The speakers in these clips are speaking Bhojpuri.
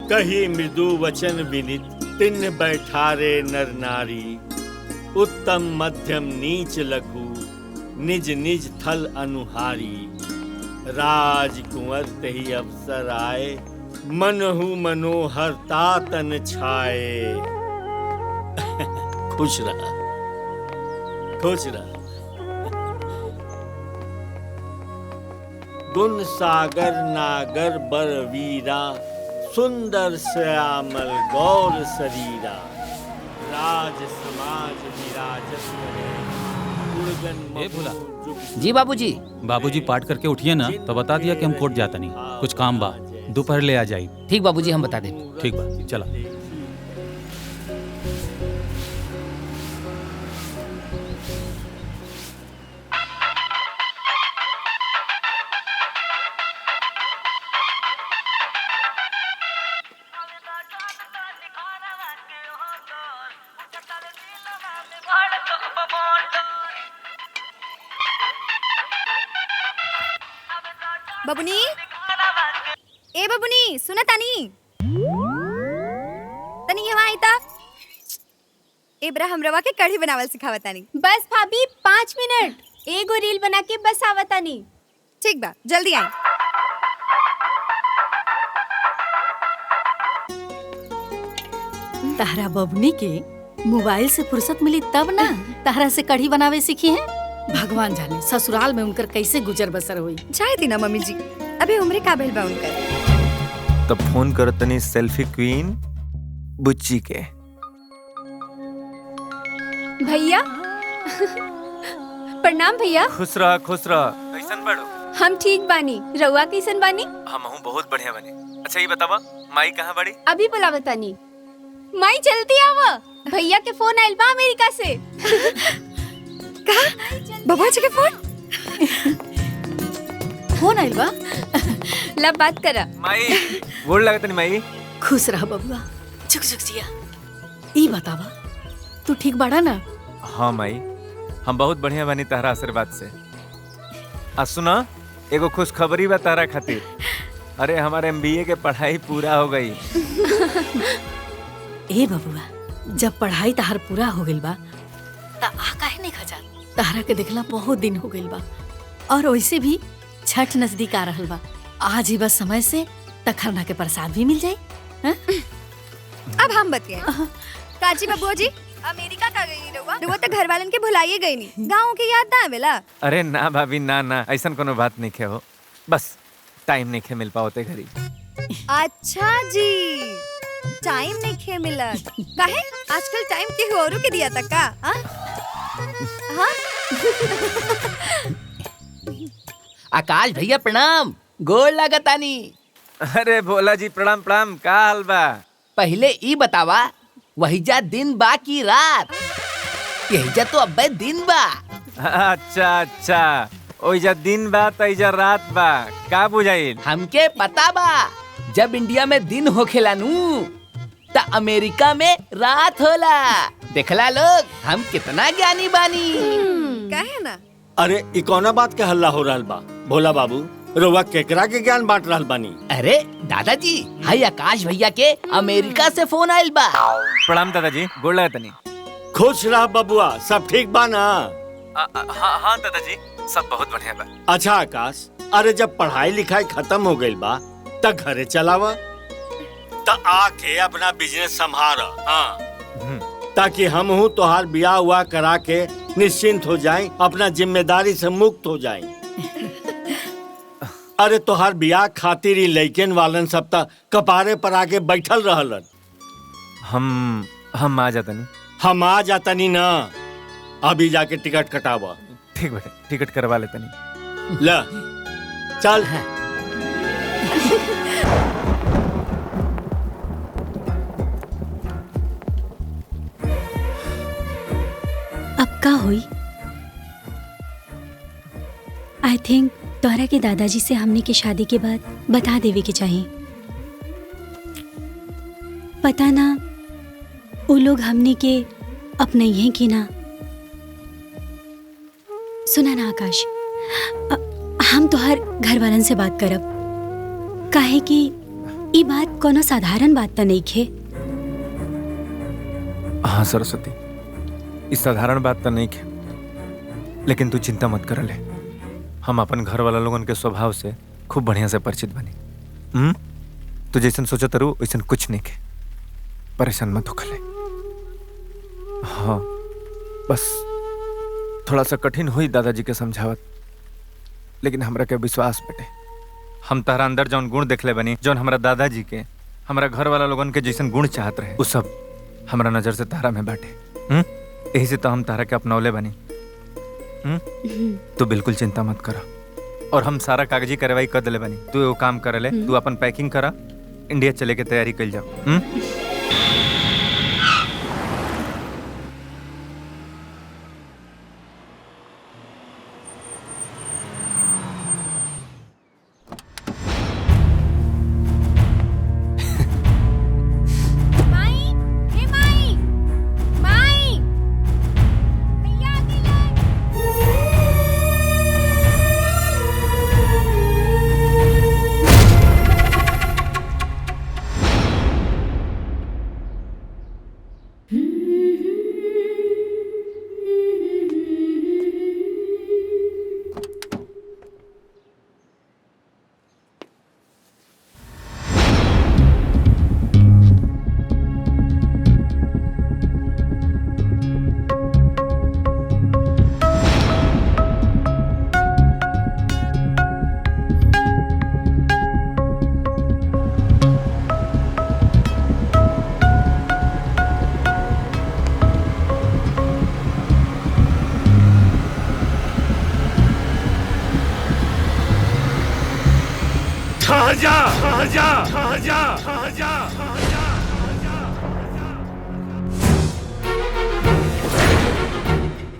कही मृदु वचन विनित तिन्न बैठारे नर नारी। उत्तम मध्यम नीच लघु निज निज थल अनुहारी। राजकुंवर तही अवसर आए मनहु मनोहर तातन छाए। खुश रहा, खुश रहा। गुण सागर नागर बर वीरा। सुंदर श्यामल गौर शरीरा। राज समाज विराजत करे। भोला जी बाबूजी। बाबूजी पाठ करके उठिए ना, तो बता दिया कि हम कोर्ट जाता नहीं, कुछ काम बा, दोपहर ले आ जाए। ठीक बाबूजी, हम बता दें। ठीक बा, चला। बबुनी, ए बबुनी, सुना तानी तनी यहाँ आई ता। एबरा हमरवा के कढ़ी बनावल सिखावत तानी। बस भाभी 5 मिनट, एगो रील बना के बस आवतानी। ठीक बा, जल्दी आई। तारा बबनी के मोबाइल से फुर्सत मिली तब ना तारा से कढ़ी बनावे सीखी है। भगवान जाने ससुराल में उनकर कैसे गुजर बसर हुई। चाहे थी ना मम्मी जी, अभी उम्र का भेल बा उनकर। तब फोन करो तनी सेल्फी क्वीन बुच्ची के। भैया प्रणाम भैया। खुश रह, खुश रह। कैसन बड़ो? हम ठीक बानी, रउआ कैसन बानी? हम बहुत बढ़िया बनी। अच्छा ये बतावा, माई कहाँ बड़ी? अभी बुला बतानी। माई जल्दी आवा, भैया के फोन आइल बा अमेरिका से। कहा? बबुआ जी के फोन? फोन आइल बा? लब बात करा। माई गोड़ लागत नहीं माई। खुश रह बबुआ, झुक झुक जिया। ई बतावा, तू ठीक बाड़ा ना? हाँ माई, हम बहुत बढ़िया बनी तहरा आशीर्वाद से। आ सुना, एगो खुश खबरी बा तहरा खातिर। अरे हमारे MBA के पढ़ाई पूरा हो गई। ए बबुआ, जब पढ़ाई तहार पूरा हो गइल बा त आ काहे नहीं खजा? तहरा के देखला बहुत दिन हो गइल बा, और वैसे भी छठ नजदीक आ रहल बा। आज ही बस समय से तखरना के प्रसाद भी मिल जाई। अब हम बतिए। काजी बबुआ जी, अमेरिका का गई रहुआ? रहुआ तो घर वालन के भुलाइए गई नहीं, गाँव के याद ना आवेला? अरे ना भाभी, ना ना, ऐसा कोनो बात नहीं खे हो, बस टाइम नहीं खे मिल पाओते घरी। अच्छा जी, टाइम नहीं खे मिलत। काहे? आजकल टाइम के औरों के दिया तक का? हाँ? आकाश भैया प्रणाम, गोड़ लागतानी। अरे भोला जी प्रणाम प्रणाम, का हाल बा? पहले ई बतावा, वहीजा दिन बा की रात? यहीजा तो अब्बे दिन बा। अच्छा अच्छा, ओइजा दिन बा त इजा रात बा, का बुझाइल? हमके पता बा, जब इंडिया में दिन होखेला नू त अमेरिका में रात होला। देखला लोग, हम कितना ज्ञानी बानी। काहे ना? अरे ई कौना बात के हल्ला हो रहल बा? भोला बाबू, रउआ केकरा के ज्ञान बांट रहल बानी? अरे दादाजी, हाई आकाश भैया के अमेरिका से फोन आइल बा। प्रणाम दादाजी, गोड़ लागत नहीं। खुश रह बबुआ, सब ठीक बा ना? हाँ दादाजी, सब बहुत बढ़िया बा। अच्छा आकाश, अरे जब पढ़ाई लिखाई खत्म हो गइल बा त घरे चलावा, त आके अपना बिजनेस संभाल। हाँ, ताकि हम हूँ तोहार बियाह हुआ करा के निश्चिंत हो जाए, अपना जिम्मेदारी से मुक्त हो जाए। अरे तोहार बियाह खातिर ही लइकन वालन सब तक कपारे पर आके बैठल रहलन। हम आ जाता नहीं। हम आ जाता नहीं ना, अभी जाके टिकट कटावा। ठीक बेटे, टिकट करवा लेता नहीं। ला चल। अब का हुई? आई थिंक तोहरा के दादाजी से हमने के शादी के बाद बता देवे के चाहिए। पता ना वो लोग हमने के अपने हैं कि ना। सुना ना आकाश, हम तो हर घर वालन से बात करब, काहे कि ई बात कोनो साधारण बात तो नहीं खे। हाँ सरस्वती, इस साधारण बात तो नहीं है, लेकिन तू चिंता मत कर ले। हम अपन घर वाला लोगन के स्वभाव से खूब बढ़िया से परिचित बनी। तू जैसन सोचत रू वैसन कुछ नहीं के, परेशान मत होकर ले। हाँ बस थोड़ा सा कठिन हुई दादाजी के समझावत, लेकिन हमरा के विश्वास बेटे, हम तारा अंदर जौन गुण देखले बनी, जौन हमरा दादाजी के हमरा घर वाला लोगन के जैसन गुण चाहत रहे, वो सब हमरा नजर से तारा में बाटे। यही से तो हम तारा के अपनौले बनी। तू बिल्कुल चिंता मत करा, और हम सारा कागजी कार्रवाई कर दिले बनी। तू एगो काम कर ले, तू अपन पैकिंग करा, इंडिया चले के तैयारी कर जाओ।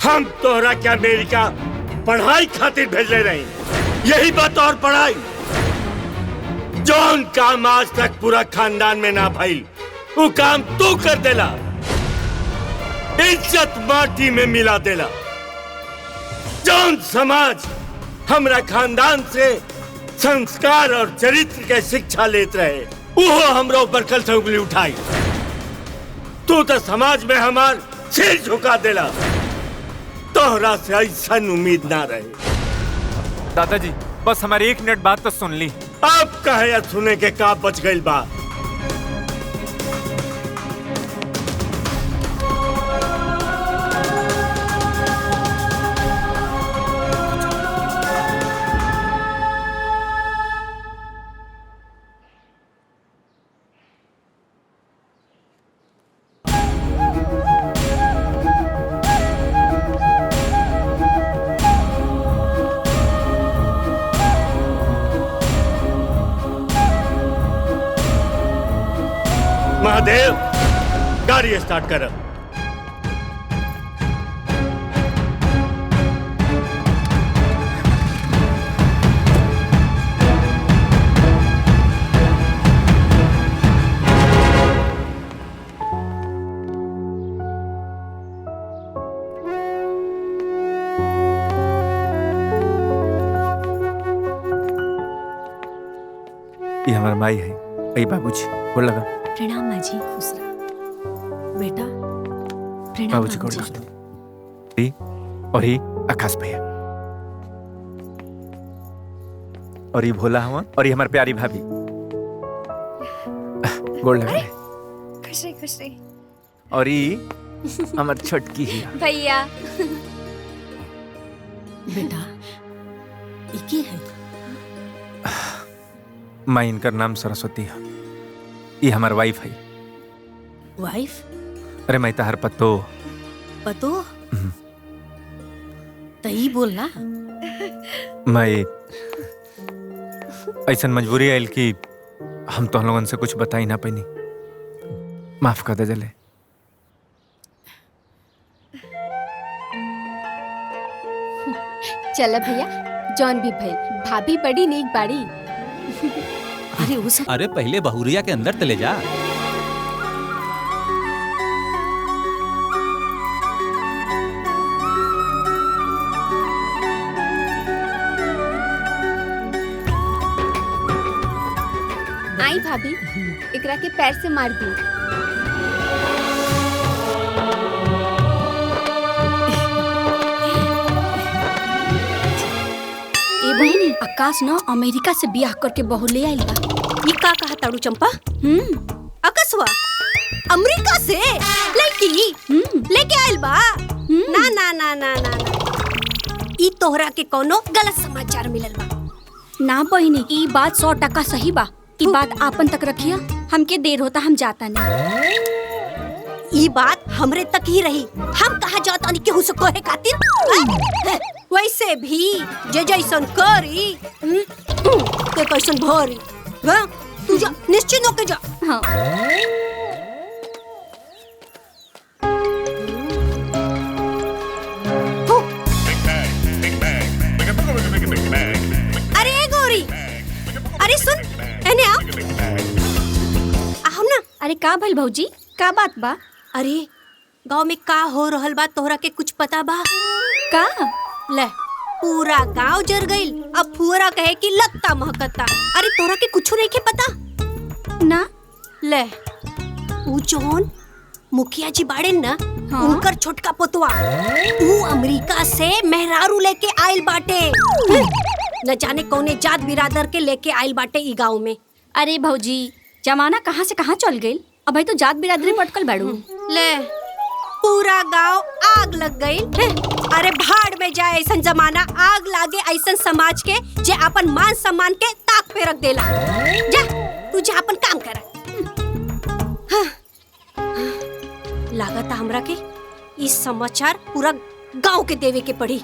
हम तोहरा के अमेरिका पढ़ाई खातिर भेजले रही, यही बात। और पढ़ाई जौन काम आज तक पूरा खानदान में ना भइल, वो काम तू कर देला, इज्जत माटी में मिला देला। जौन समाज हमरा खानदान से संस्कार और चरित्र के शिक्षा लेत रहे, वो हमरा ऊपर कल से उंगली उठाई। तू तो समाज में हमार सिर झुका देला। तोहरा से ऐसा उम्मीद ना रहे। दादाजी बस हमारी 1 मिनट बात तो सुन ली। अब कहे सुने के का बच गई बा। महादेव, गाड़ी स्टार्ट कर। ये हमारा माई है। आई बाबूजी बोल लगा। प्रणाम माँ जी। खुश रह बेटा। प्रणाम बाबूजी को बाबूजी। और ही आकाश भैया, और ये भोला हुआ, और ये हमारी प्यारी भाभी। गोल्ड लगा। खुश रही खुश रही। और ये हमारी छोटकी ही भैया। बेटा ये की है? माँ, इनका नाम सरस्वती है। ये हमारी वाइफ है। वाइफ? अरे मैं तहर पतो पतो तई बोलना। मैं ऐसा मजबूरी आयल कि हम तो लोगन से कुछ बता ही ना पैनी। माफ कर दे जले। चल भैया, जॉन भी भइल, भाभी बड़ी नीक बाड़ी। अरे वो सब अरे पहले बहुरिया के अंदर चले जा। आई भाभी, एकरा के पैर से मार दी। ए बहनी, आकाश न अमेरिका से बियाह करके बहू ले आइल बा। ये का कहा तारू चंपा? अकसवा अमेरिका से लड़की लेके आइल बा? ना ना ना ना ना ना, ई तोहरा के कोनो गलत समाचार मिलल बा। ना बहनी, ई बात 100% सही बा। ई बात आपन तक रखिया, हमके देर होता, हम जाता नहीं। ई बात हमरे तक ही रही, हम कहा जाता नहीं केहू से कहे खातिर। वैसे भी जे जैसन करी ते कैसन भरी। तू जा, निश्चिंत होके जा। हाँ। अरे गोरी, अरे सुन, एने आओ ना। अरे का भइल भौजी, का बात बा? अरे गांव में का हो रहल बा तोहरा के कुछ पता बा? का? ले पूरा गांव जर गइल, अब फुहरा कहे कि लगता महकता। अरे तोहरा के कुछ नहीं के पता ना? ले ऊ जौन मुखिया जी बाड़े ना, हाँ? उनकर छोटका पोतवा ऊ अमेरिका से मेहरारू लेके आइल बाटे। न जाने कौने जात बिरादर के लेके आइल बाटे ई गांव में। अरे भौजी, जमाना कहाँ से कहाँ चल गइल, अब भाई तो जात बिरादरी पटकल बाड़ू। ले पूरा गांव आग लग गई। अरे भाड़ में जाए ऐसन जमाना, आग लागे ऐसन समाज के जे अपन मान सम्मान के ताक पे रख देला। जा तू जा अपन काम कर। लागत हमरा के इस समाचार पूरा गांव के देवे के पड़ी।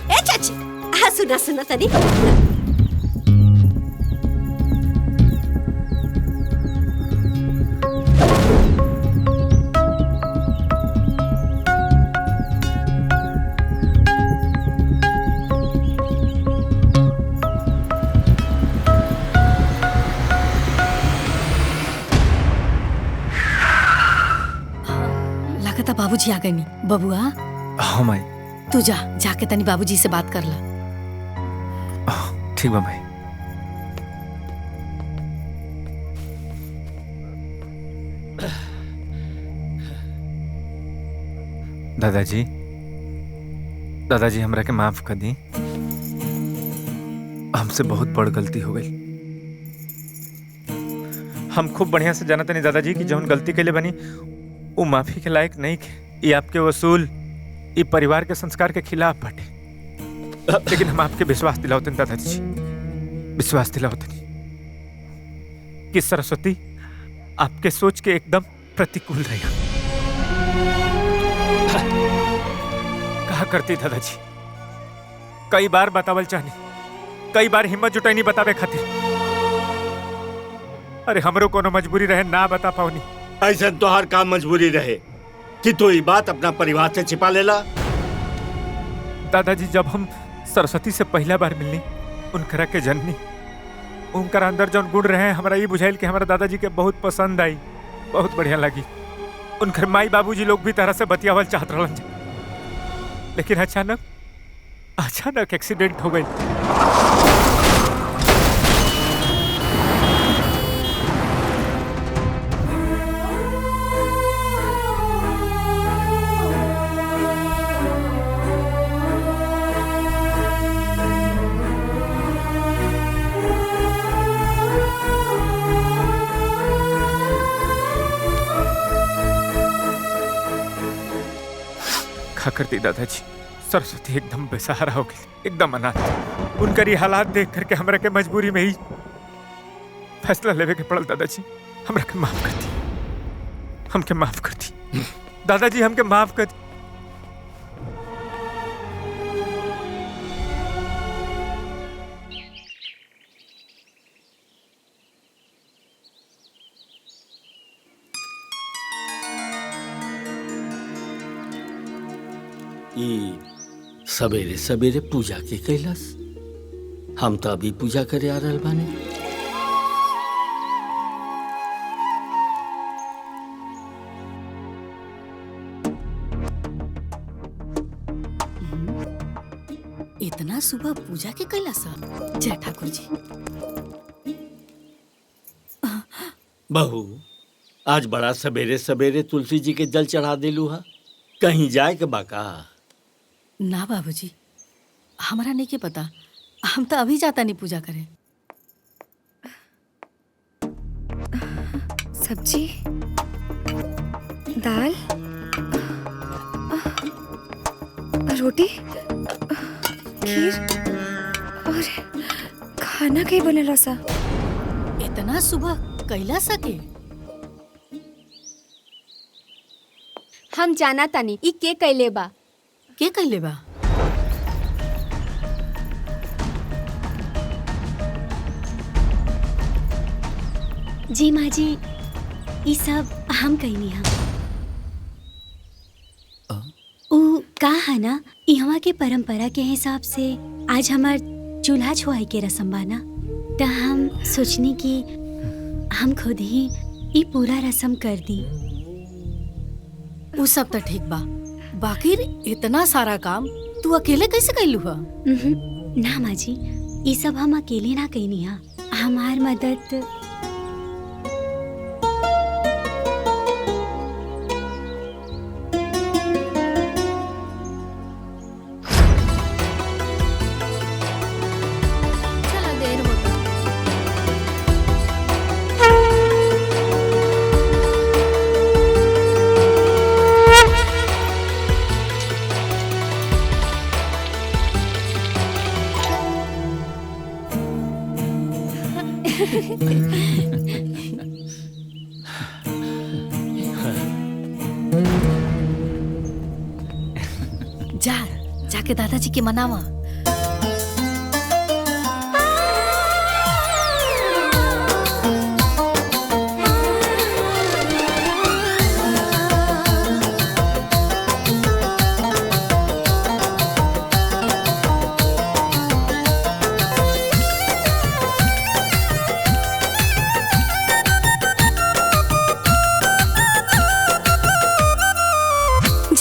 ए चाची, सुना सुना तनी। लगता बाबूजी आ गए नी। बबुआ हाँ माई। तू जा, जाके तनी बाबूजी से बात कर ला। ठीक बा माई। दादाजी, दादाजी हमरा के माफ कर दी। हमसे बहुत बड़ गलती हो गई। हम खूब बढ़िया से जानते नहीं दादाजी कि जौन गलती के लिए बनी वो माफी के लायक नहीं के। ये आपके वसूल ये परिवार के संस्कार के खिलाफ बाटे। लेकिन हम आपके विश्वास दिलावते दादाजी, विश्वास दिलावते कि सरस्वती आपके सोच के एकदम प्रतिकूल रहेगा। कहा करती दादाजी, कई बार बतावल चाहनी, कई बार हिम्मत जुटाई बतावे खातिर। अरे हमरो कोनो मजबूरी रहे ना बता पाऊनी। ऐसा तो हर काम मजबूरी रहे कि तू ये बात अपना परिवार से छिपा लेला। दादाजी, जब हम सरस्वती से पहला बार मिलनी, उनकरा के जननी, उनकर अंदर जौन गुण रहे हमरा ये बुझाइल कि हमारा दादाजी के बहुत पसंद आई, बहुत बढ़िया लगी। उनकर माई बाबूजी लोग भी तरह से बतियावल चाहत रहलन। लेकिन अचानक एक्सीडेंट हो गई। करती दादाजी, सरस्वती एकदम बेसहारा हो गई, एकदम अनाथ। उनकर ये हालात देख करके हमरा के मजबूरी में ही फैसला लेवे के पड़ल। दादाजी हमरा के माफ कर दी, हमके माफ कर दी दादाजी, हमके माफ कर दी। सवेरे सवेरे पूजा के कैलाश, हम तो अभी पूजा करे आ रहल बानी। इतना सुबह पूजा के कैला सा। जय ठाकुर जी। बहू, आज बड़ा सवेरे सवेरे तुलसी जी के जल चढ़ा दिलू हा। कहीं जाए के बाका? ना बाबूजी, हमरा नहीं के पता। हम तो अभी जाता नहीं पूजा करे। सब्जी, दाल, रोटी, खीर और खाना कहीं बनेला सा। इतना सुबह कैला सके? हम जाना तानी ई के कैले बा। के कैले बा? जी माँ जी, ई सब हम कहनी हम। ऊ का है ना, इहवा के परंपरा के हिसाब से आज हमार चूल्हा छुआई के रस्म बा ना, त हम सोचनी कि हम खुद ही ई पूरा रस्म कर दी। वो सब तो ठीक बा, बाकी इतना सारा काम तू अकेले कैसे कैलू हा? ना माँ जी, ई सब हम अकेले ना कहनी हा। हमार मदद चला देर होता। जा जाके दादाजी के मनावा।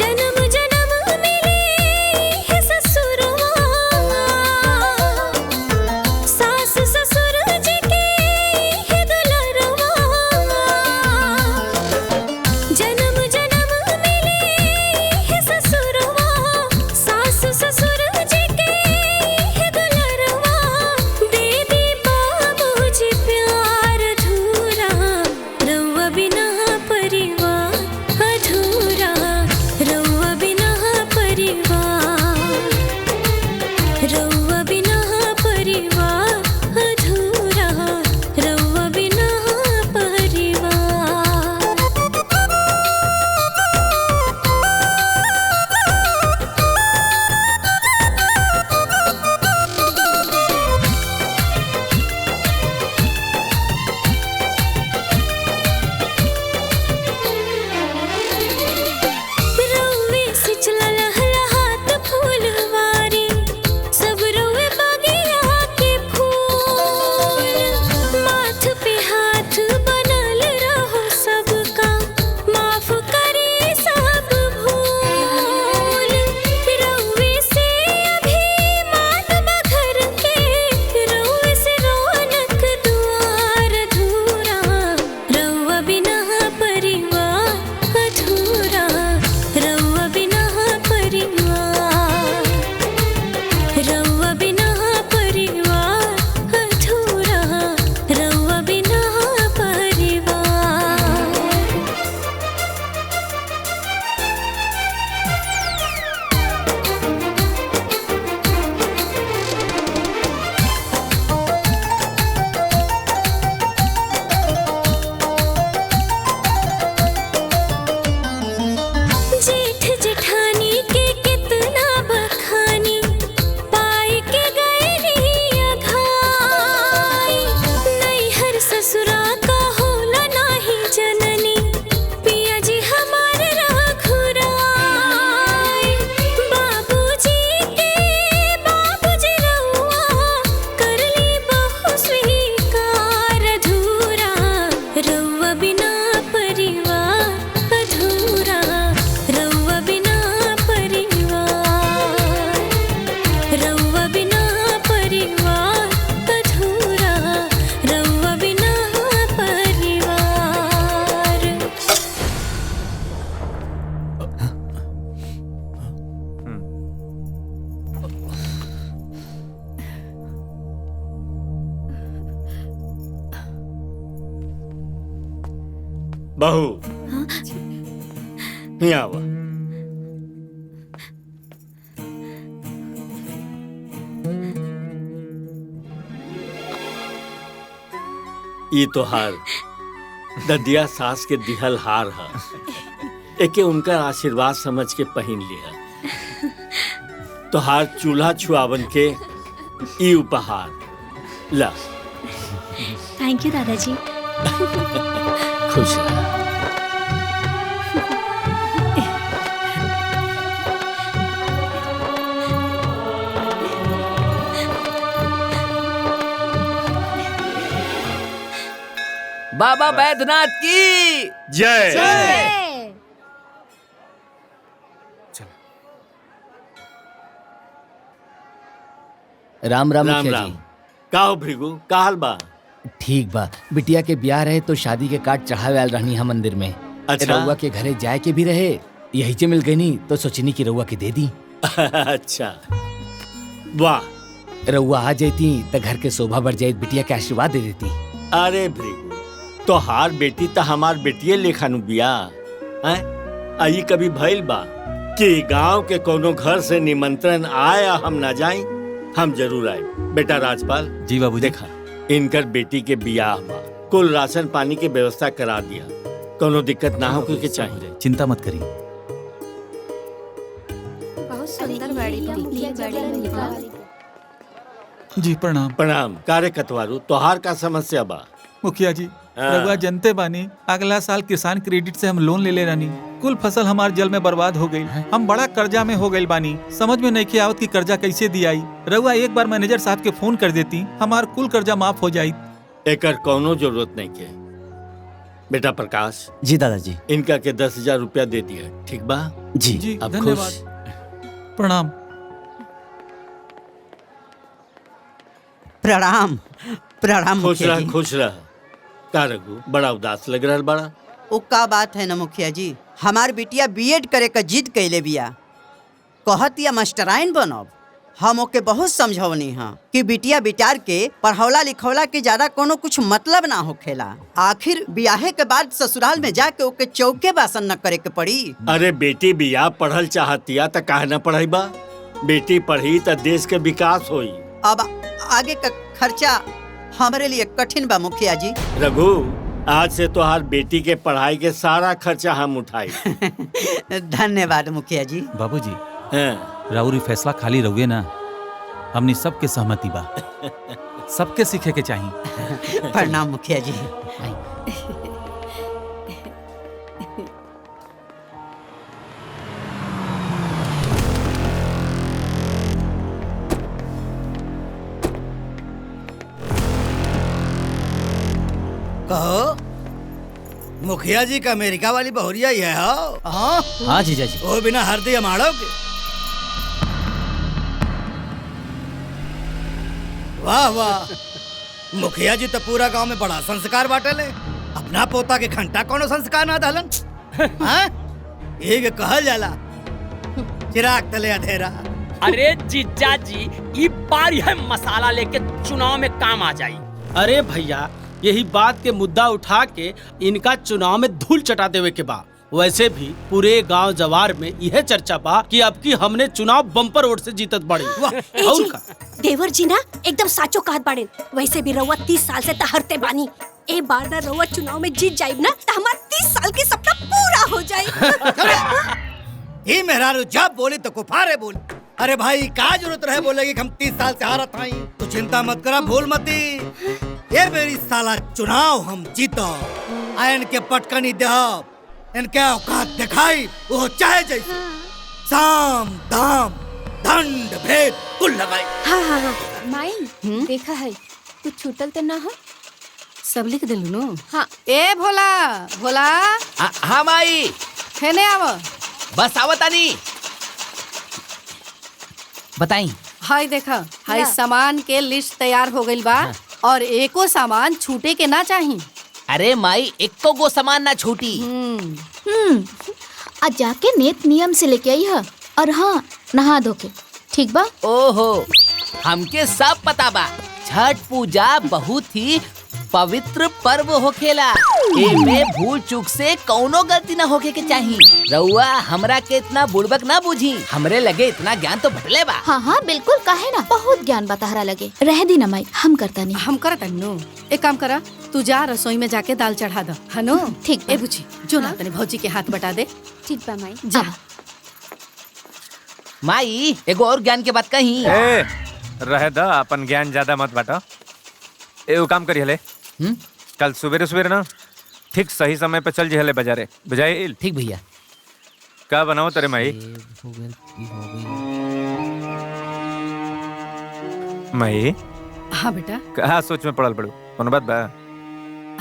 जन्म जन्म मिले है ससुरवा बहू यहाँ आवा। ई तोहार ददिया सास के दिहल हार है, एके उनका आशीर्वाद समझ के पहन लिया। तोहार चूल्हा छुआवन के ई उपहार ला। थैंक यू दादाजी। खुश रह। बाबा बैद्यनाथ की जय। राम राम राम मुखिया राम। जी। का हो भृगु, का हाल बा? ठीक बा, बिटिया के ब्याह रहे तो शादी के कार्ड चढ़ावे आयल रहनी हम मंदिर में। अच्छा। रउआ के घरे जाए के भी रहे, यही से मिल गई नी तो सोचनी की रउआ के दे दी। अच्छा वाह। रउआ आ जाती तो घर के शोभा बढ़ जाये, बिटिया के आशीर्वाद दे देती। अरे भृगु, तोहार बेटी तो हमार बेटिये लेखानु बिया हैं? आई कभी भइल बा कि गांव के कोनो घर से निमंत्रण आए हम ना जाई? हम जरूर आए। बेटा राजपाल जी बाबूजी। देखा, इनकर बेटी के बियाह बा, कुल राशन पानी के व्यवस्था करा दिया, कोनो दिक्कत ना हो के चाहिए। चिंता मत करिए। बहुत सुंदर बाड़ी जी प्रणाम। प्रणाम। कार्य कतवारू, तोहार का समस्या बा? मुखिया जी, रघुआ जनते बानी, अगला साल किसान क्रेडिट से हम लोन ले रानी, कुल फसल हमार जल में बर्बाद हो गई। हम बड़ा कर्जा में हो गई बानी, समझ में नहीं आवत कि कर्जा कैसे दियाई। रघुआ एक बार मैनेजर साहब के फोन कर देती, हमार कुल कर्जा माफ हो जाई। एकर कोनो जरूरत नहीं के। बेटा प्रकाश जी दादाजी। इनका के 10,000 रुपया दे दिया, ठीक बा? जी जी अब धन्यवाद। खुश? प्रणाम। प्रणाम प्रणाम खुश मुखिया रह, जी। खुश रह। का रघु, बड़ा उदास लग रहा बड़ा? ओ का बात है ना मुखिया जी, हमार बिटिया बीएड करे का जिद कैले बिया, कहतिया मास्टराइन बनब। हम ओके बहुत समझौनी हाँ कि बिटिया बिटार के पढ़ौला लिखौला के ज्यादा कोनो कुछ मतलब ना होखेला। आखिर बियाहे के बाद ससुराल में जाके ओके चौके बासन न करे के पड़ी। अरे बेटी बिया पढ़ल चाहतिया त काहे ना पढ़ाई बा? बेटी पढ़ी त देश के विकास होई। अब आगे का खर्चा हमारे लिए कठिन बा मुखिया जी। रघु, आज से तोहार बेटी के पढ़ाई के सारा खर्चा हम उठाई। धन्यवाद मुखिया जी। बाबूजी, हैं? राउरी फैसला खाली रहुए ना, हमनी सबके सहमति बा, सबके सीखे के चाहिए। प्रणाम मुखिया जी। कहो, मुखिया जी का अमेरिका वाली बहुरिया ही है। हाँ हाँ जीजा जी। वो बिना हरदी अमाड़ो के। वाह वाह, मुखिया जी तो पूरा गांव में बड़ा संस्कार बाटले। अपना पोता के घंटा कोनो संस्कार ना डालन। हाँ? एक कहल जाला, चिराग तले अंधेरा। अरे जीजा जी, ये बार यह मसाला लेके चुनाव में काम आ जाई। अरे भैया, यही बात के मुद्दा उठा के इनका चुनाव में धूल चटा देवे के बा। वैसे भी पूरे गांव जवार में यह चर्चा बा कि अब की हमने चुनाव बम्पर वोट से जीतत बड़ी। और का देवर जी ना एकदम साचो कहत बाड़े। वैसे भी रउआ 30 साल से तहरते बानी, ए बार ना रउआ चुनाव में जीत जाइब ना तो हमार 30 साल के सपना पूरा हो जाए। ये मेहरारू जब बोली तो कुफारे बोली। अरे भाई, का जरूरत रहे बोलेगी कि हम 30 साल से हारत हई? तो चिंता मत करा, भूल मती। ये मेरी साला चुनाव हम जीतो, आयन के पटकनी देहब, इनके औकात दिखाई, वो चाहे जैसे साम दाम दंड भेद कुल लगाई। हाँ हाँ हाँ माई, देखा है कुछ छूटल तो ना हो? सब लिख दिलू नो? हाँ। ए भोला भोला, हाँ माई, खेने आव। बस आवतानी। बताई। हाय देखा, हाय सामान के लिस्ट तैयार हो गइल बा। और एको सामान छूटे के ना चाहिए। अरे माई, एको गो सामान ना छूटी। आज जाके नेत नियम से लेके आई है। और हाँ, नहा धो के, ठीक बा? ओहो, हमके सब पता बा। छठ पूजा बहुत ही पवित्र पर्व होखेला। एमे भूल चूक से कौनो गलती ना होके के चाहिए। रउआ हमरा के इतना बुड़बक ना बुझी, हमरे लगे इतना ज्ञान तो बटले बा। हाँ हाँ बिल्कुल, काहे ना, बहुत ज्ञान बताहरा लगे। रह दी ना माई, हम करता नहीं। हम करत नु। एक काम करा, तू जा रसोई में जाके दाल चढ़ा दो, हनो? ठीक बा। ए बुची, जो ना तने भौजी के हाथ बटा दे। ठीक बा माई। जा। माई एगो और ज्ञान के बात कही। ए, रह द, अपन ज्ञान ज्यादा मत बाटा। ए काम करी हले, कल सुबेरे सुबेरे ना ठीक सही समय पे चल जी हले बाजारे, बुझाइल? ठीक भैया। का बनाओ तेरे माई? माई हाँ बेटा। कहा सोच में पड़ल पड़ू, कौन बात बा?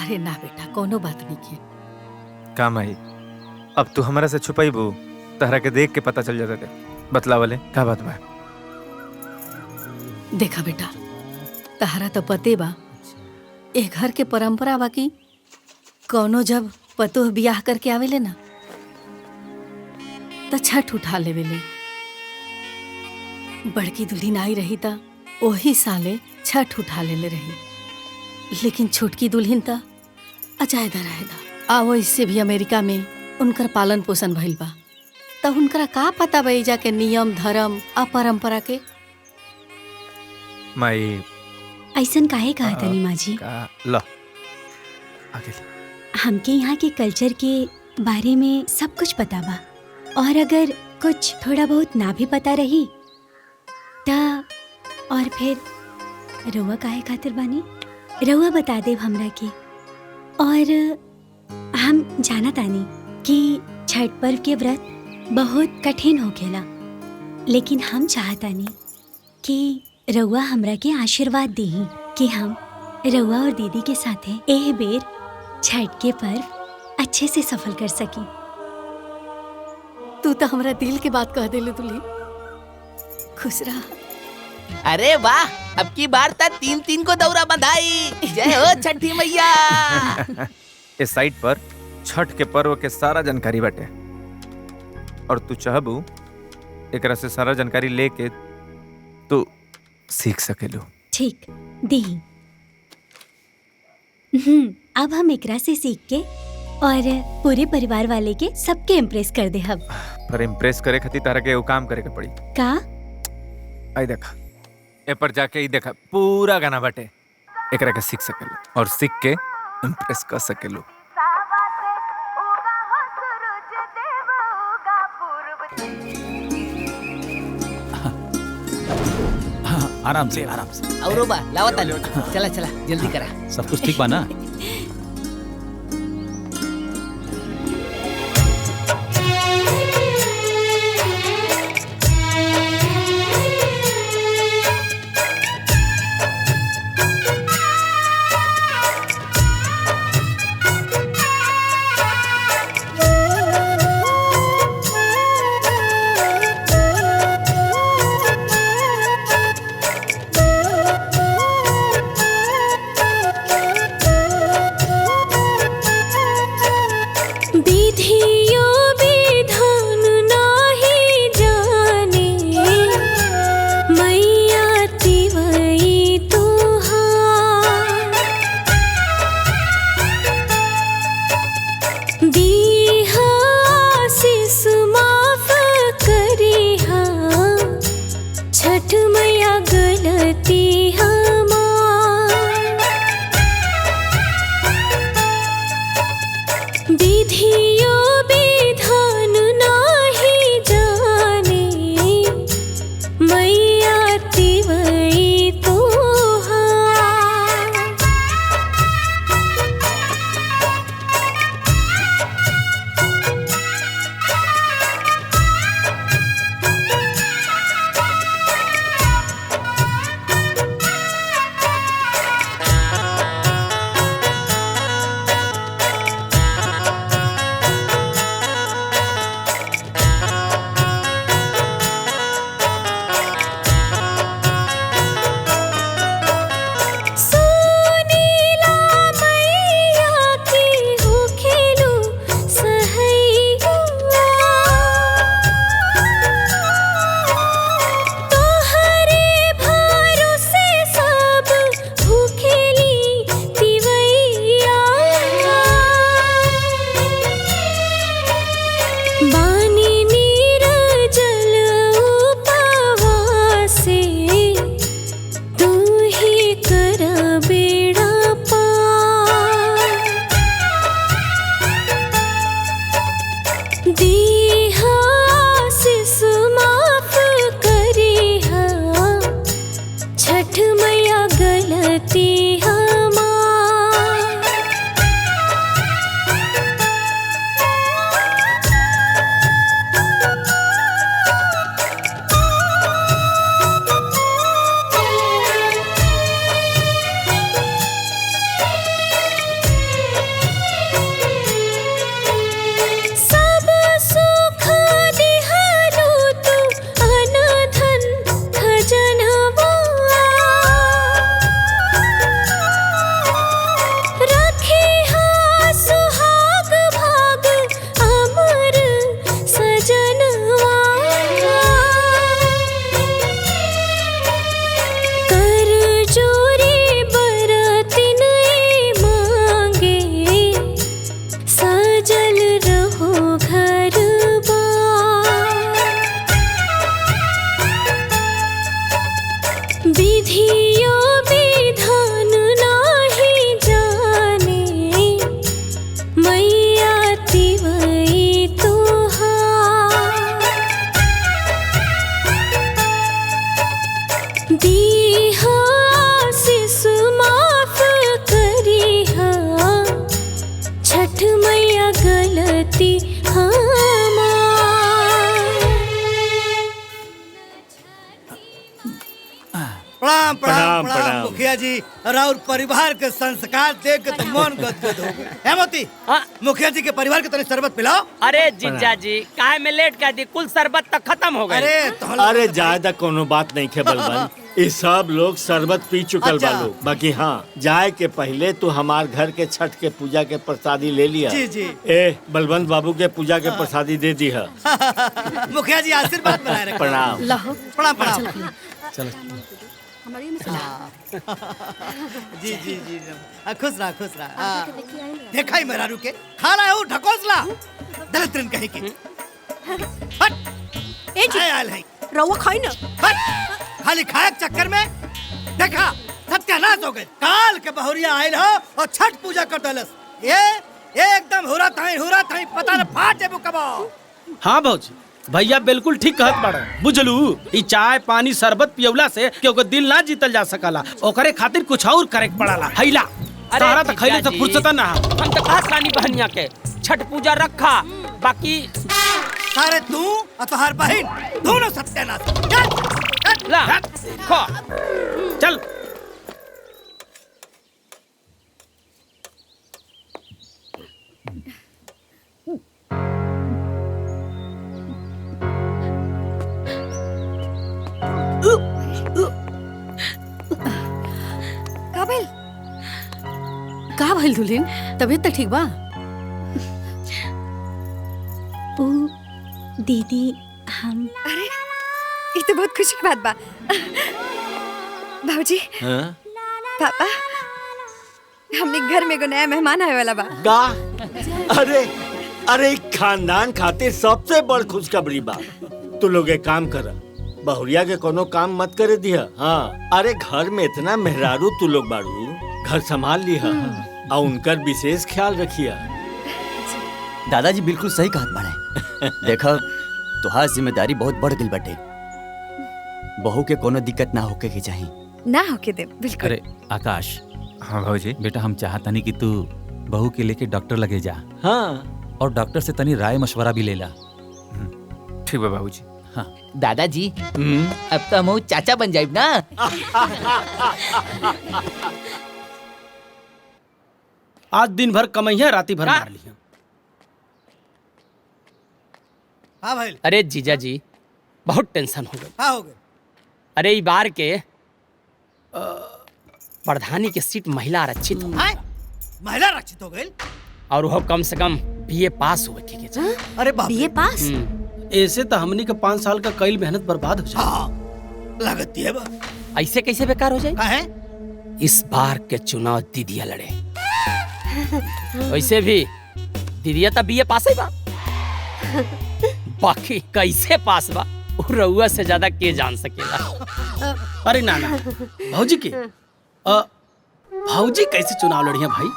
अरे ना बेटा, कोनो बात नहीं की। का माई, अब तू हमारा से छुपाईबू, तहरा के देख के पता चल जाता थे। बतलावले का बात बा? देखा बेटा, तहरा तो पते बा, ए घर के परंपरा बा की कौनो जब पतोह बियाह करके आवेले ना त छठ उठा लेवेले। बड़की दुल्हन आई रही त ओही साले छठ उठा लेले रही, लेकिन छोटकी दुल्हन त अजायदा रहेदा। आ वैसे भी अमेरिका में उनकर पालन पोषण भइल बा, त उनकरा का पता बा एजा के नियम धर्म आ परंपरा के। माई ऐसन काहे कहा तनी माँ जी? ला आगे हमके यहाँ के कल्चर के बारे में सब कुछ पता बा, और अगर कुछ थोड़ा बहुत ना भी पता रही ता और फिर रउआ काहे खातिर बानी, रउआ बता देव हमरा के। और हम जाना तानी कि छठ पर्व के व्रत बहुत कठिन होखेला, लेकिन हम चाहतानी कि रउआ हमरा के आशीर्वाद दीही कि हम रउआ और दीदी के साथे एह बेर छठ के पर्व अच्छे से सफल कर सकी। तू तो हमरा दिल के बात कह देले दुल्ही। खुश रहा। अरे वाह, अब की बार तक 3-3 को दौरा बंधाई। जय हो छठी मैया। इस साइट पर छठ के पर्व के सारा जानकारी बाटे, और तू चाहबू एकरा से सारा जानकारी लेके तू सीख सकेलू। ठीक दी। अब हम एकरा से सीख के और पूरे परिवार वाले के सबके इम्प्रेस कर दे। हम पर इम्प्रेस करे खातिर तारा के वो काम करे के पड़ी। का? आई देखा, ए पर जाके ई देखा पूरा गाना बाटे, एकरा के सीख सकेलू और सीख के इम्प्रेस कर सकेलू। आराम से आराम से। औरो बा लावता लो, चला चला जल्दी करा। सब कुछ ठीक बा ना? छठ मैया गलती प्रणाम प्रणाम प्रणाम, प्रणाम प्रणाम। मुखिया जी और परिवार के संस्कार देख के तो मन गदगद हो गया। हेमंती मुखिया जी के परिवार के तने शरबत पिलाओ। अरे जीजा जी काहे में लेट कर दी, कुल शरबत तक खत्म हो गए। अरे ज्यादा कोनो बात नहीं है बलबन, ये सब लोग शरबत पी चुकल अच्छा। बा लोग। बाकी हाँ, जाए के पहले तू हमार घर के छठ के पूजा के प्रसादी ले लिया। जी, जी। ए बलवंत बाबू के पूजा के प्रसादी दे दी है। मुखिया जी आशीर्वाद बनाए रखें। प्रणाम। लाहो प्रणाम प्रणाम। चलो जी जी जी खुश रहा खुश रहा। देखा ही मेरा रुके खाना है वो ढकोसला दलित ट्रेन कहीं की। ए जी आयल है रवा खाई ना। खाली खाए के चक्कर में देखा सत्यानाश हो गए। काल के बहुरिया आयल हो और छठ पूजा कर दलस। ये एकदम हुरा थाई पता न फाटे बुकबो। हाँ भौजी भैया बिल्कुल ठीक कहत बाड़ा। बुझलू ई चाय पानी शरबत पियवला से क्योंकि दिल ना जीतल जा सकला, ओकरे खातिर कुछ और करे के पड़ाला। हैला तारा तो खैले से फुर्सत ना। हम तो कहत रानी बहनिया के छठ पूजा रखा, बाकी सारे तू और तुम्हार बहन दोनों सत्यानाश। ला खा चल। काबिल का भइल दुल्हन, तबीयत तो ठीक बा? ओ दीदी हम अरे ये तो बहुत खुशी की बात बा। भाऊजी हाँ? पापा हमने घर में एगो नया मेहमान आए वाला बा। का? अरे अरे खानदान खातिर सबसे बड़ खुशखबरी बा। तू लोग एक काम कर, बहुरिया के कोनो काम मत करे दिया। हाँ अरे घर में इतना मेहरारू तू लोग बाड़ू, घर संभाल लिया और उनकर विशेष ख्याल रखिया। दादाजी बिल्कुल सही कहत बाड़े। देखा तुहार जिम्मेदारी बहुत बढ़ गई बटे। बहू के कोनो दिक्कत ना होके के चाहिए। ना होके दे बिल्कुल। अरे आकाश। हाँ भाजी। बेटा हम चाहता नहीं कि तू बहू के लेके डॉक्टर लगे जा। हाँ और डॉक्टर से तनी राय मशवरा भी ले ला। ठीक है बाबूजी। हाँ दादाजी अब तो हम चाचा बन जाइब ना। आज दिन भर कमैया राती भर मार लिया। हाँ भाई। अरे जीजा जी बहुत टेंशन हो गई। हाँ हो गए। अरे ई बार के प्रधानी के सीट महिला आरक्षित हो। महिला आरक्षित हो गई और वो कम से कम बीए पास हुए के चाहिए। अरे बाप बीए पास? ऐसे तो हमनी के 5 साल का कई मेहनत बर्बाद हो जाए। लगती है बा। ऐसे कैसे बेकार हो जाए? है? इस बार के चुनाव दीदिया लड़े। वैसे भी दीदिया तो बीए पास है बा, बाकी कैसे पास बा रउआ से ज्यादा के जान सकेला। अरे ना ना भौजी के भौजी कैसे चुनाव लड़िया भाई?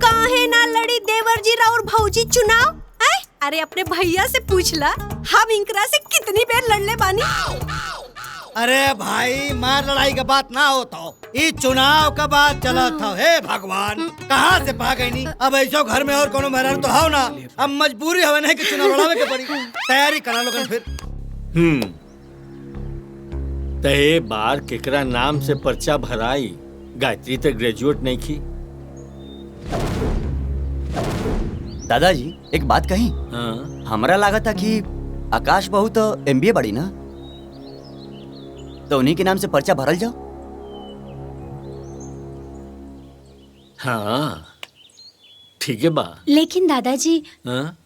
काहे ना लड़ी देवर जी और भौजी चुनाव? अरे अपने भैया से पूछला, हम इनकरा से कितनी बार लड़ले बानी। अरे भाई मार लड़ाई का बात ना होता हो, ये चुनाव का बात चला था। हे भगवान कहाँ से पा गई नहीं। अब ऐसा घर में और कोनो मेहरारू तो हो ना, अब मजबूरी हवे नहीं कि चुनाव लड़ावे के पड़ी। तैयारी करा लोगन फिर। ते बार केकरा नाम से पर्चा भराई? गायत्री तो ग्रेजुएट नहीं की। दादाजी एक बात कही। हाँ? हमरा लगा था कि आकाश बहू तो एमबीए बड़ी ना, तो उन्हीं के नाम से पर्चा भरल जाओ। हाँ ठीक है बा। लेकिन दादाजी हाँ?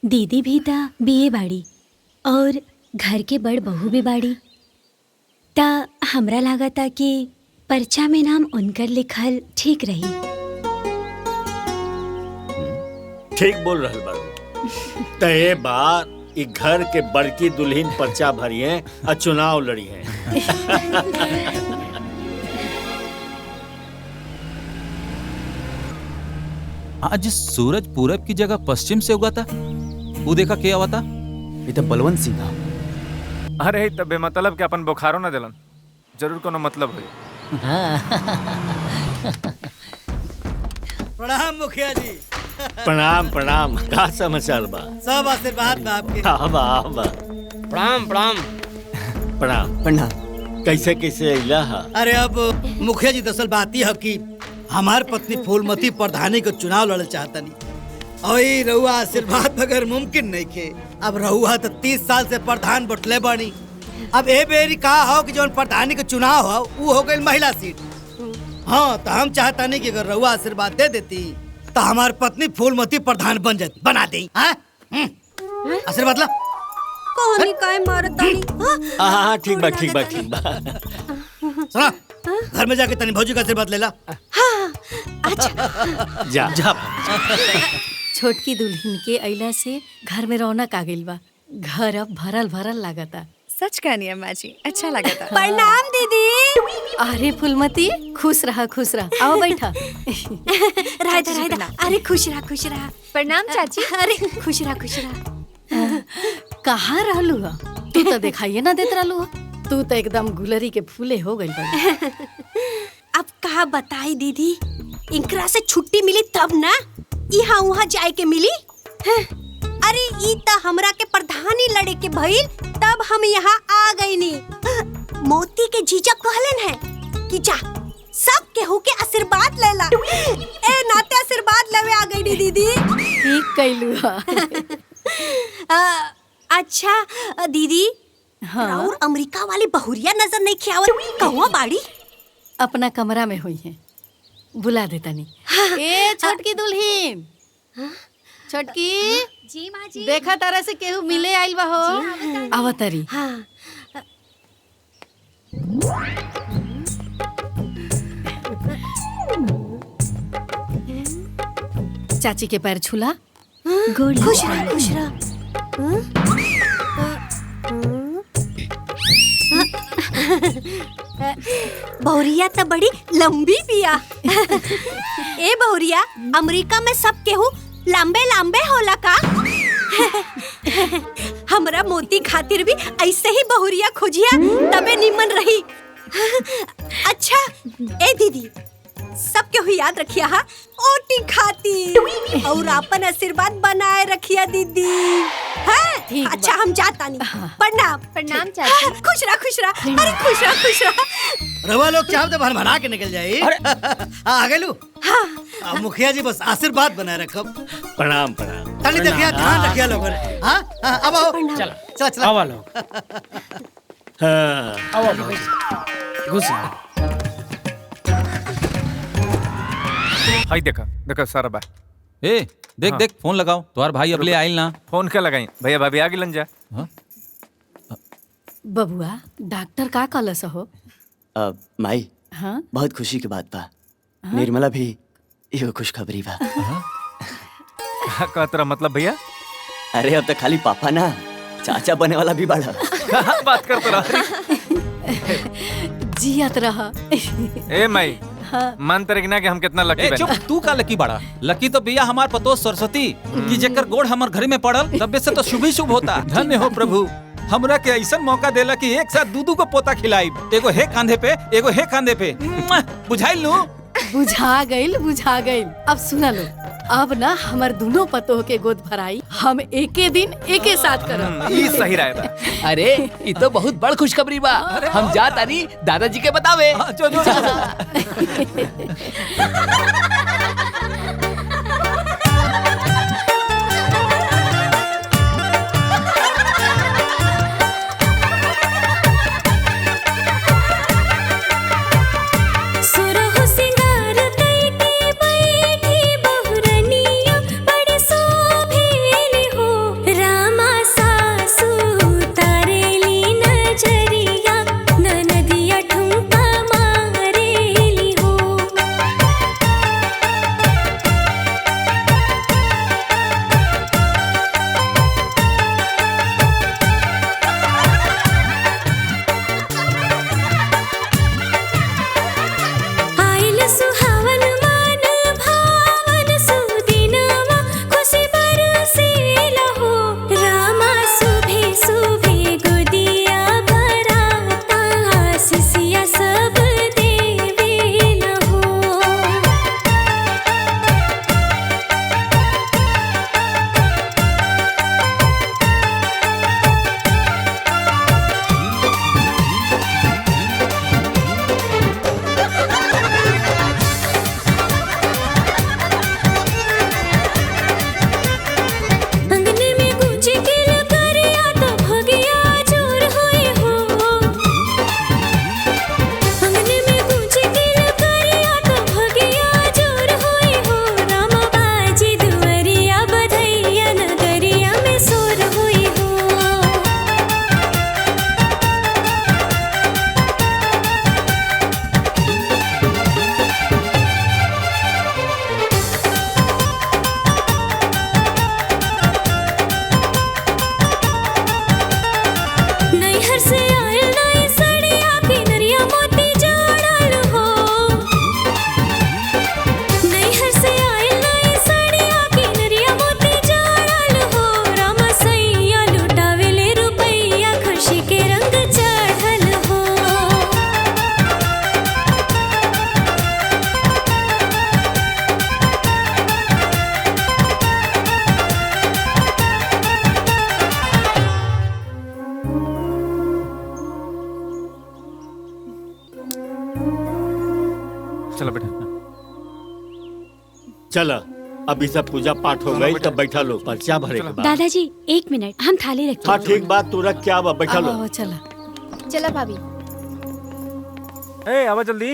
दीदी भी ता बीए बाड़ी और घर के बड़ बहू भी बाड़ी, ता हमरा लगा था कि पर्चा में नाम उनकर लिखल ठीक रही। ठीक बोल रहल बारू। ते बार ई घर के बड़की दुल्हन पर्चा भरिए और चुनाव लड़ी है। आज सूरज पूरब की जगह पश्चिम से उगा था। वो देखा क्या हुआ था? ये तो बलवंत सिंह था। अरे तब बेमतलब के अपन बुखारो ना दिलन, जरूर कोनो मतलब है। प्रणाम मुखिया जी। प्रणाम प्रणाम। का समाचार बा? सब आशीर्वाद बा आपके। प्रणाम प्रणाम प्रणाम प्रणाम। कैसे कैसे अइला हा? अरे अब मुखिया जी दरअसल बात ही है कि हमार पत्नी फूलमती प्रधानी को चुनाव लड़ल चाहतनी और ई रहुआ आशीर्वाद बगैर मुमकिन नहीं खे। अब रहुआ तो 30 साल से प्रधान बटले बानी। अब ए बेरी कहा हो कि जो प्रधानी के चुनाव हो वो हो गई महिला सीट। हाँ तो हम चाहता नहीं कि अगर रहुआ आशीर्वाद दे देती तो हमार पत्नी फूलमती प्रधान बन जाती, बना दी। आशीर्वाद ला। कहानी काय मारतानी? हाँ ठीक बा ठीक बा ठीक बा। सुना घर में जाके तनी भौजी का आशीर्वाद ले ला। हाँ, अच्छा। जा जा। छोटकी दुल्हन के अइला से घर में रौनक आ गइल बा। घर अब भरल भरल लागता। सच कहनी अम्मा जी, अच्छा लगा था। प्रणाम दीदी। अरे फूलमती खुश रहा खुश रहा। आओ बैठा। राधा अरे खुश रहा। प्रणाम चाची। अरे खुश रहा। कहाँ रहलू हा? तू तो दिखाइए ना देत रहलू हा। तू तो एकदम गुलरी के फूले हो गई बड़ी। अब कहा बताई दीदी, इनकरा से छुट्टी मिली तब ना यहाँ वहाँ जाए के मिली। अरे ई त हमरा के प्रधानी लड़े के भइल तब हम यहाँ आ गई नी। मोती के जीजा कहलन है कि जा सब केहू के आशीर्वाद ले ला। ए नाते आशीर्वाद लेवे आ गई नी दीदी। ठीक कैलू हा। अच्छा दीदी, हाँ? और अमेरिका वाली बहुरिया नजर नहीं खियावत कहवा बाड़ी? अपना कमरा में हुई है, बुला देता नहीं। ए छोटकी दुल्हन, छोटकी जी माँ जी। देखा तारा से केहू मिले आइल बा हो। आवतरी। हाँ। चाची के पैर छूला। खुश रहा। बहुरिया तो बड़ी लंबी बिया। ए बहुरिया, अमेरिका में सब केहू लंबे लंबे होला का? हमरा मोती खातिर भी ऐसे ही बहुरिया खोजिया तबे निमन रही। अच्छा ए दीदी, सब केहू याद रखिया हा ओटी खाती और अपन आशीर्वाद बनाए रखिया दीदी। हाँ? अच्छा हम जाता नहीं। प्रणाम। प्रणाम चाची। खुश रहा। अरे खुश रहा। रवा लोग चाहते तो भर के निकल जाए। आ गए लू। अब मुखिया जी बस आशीर्वाद बनाए रखब। प्रणाम प्रणाम। तनी देखिया ध्यान रखिया लोगन। हाँ अब आओ। चला आवा लोग। आवा घुस। हाय देखा सारा बा। ए देख फोन लगाओ। तुम्हार भाई अब ले आइल ना। फोन क्या लगाई भैया भाभी आगे लन जा। बबुआ डॉक्टर का कहलस हो? माई हाँ? बहुत खुशी की बात बा। निर्मला भी ये खुशखबरी बा। का तेरा मतलब भैया? अरे अब तो खाली पापा ना, चाचा बने वाला भी बड़ा। बात कर तो रहा। जियत रहा। ए माई, मान तेरे कि ना कि हम कितना लकी बने। चुप, तू का लकी बड़ा? लकी तो भैया हमार पतो सरस्वती कि जेकर गोड़ हमार घर में पड़ल तबे से तो शुभ ही शुभ होता। धन्य हो प्रभु, हमरा के ऐसा मौका देला कि एक साथ दूधू को पोता खिलाई। एगो है कांधे पे, एगो है कांधे पे। बुझाइल नु? बुझा गइल। अब सुना लो, अब ना हमार दोनों पतोह के गोद भराई हम एके दिन एके साथ करब। ये सही रहेगा। अरे ये तो बहुत बड़ खुशखबरी बा। हम जात आनी दादाजी के बतावे। चला अभी सब पूजा पाठ हो गई तब बैठा लो पर्चा भरे के बाद। दादाजी 1 मिनट हम थाली रखते हाँ ठीक बात तू रख के आवा बैठा लो। चला चला भाभी। ए आवा जल्दी।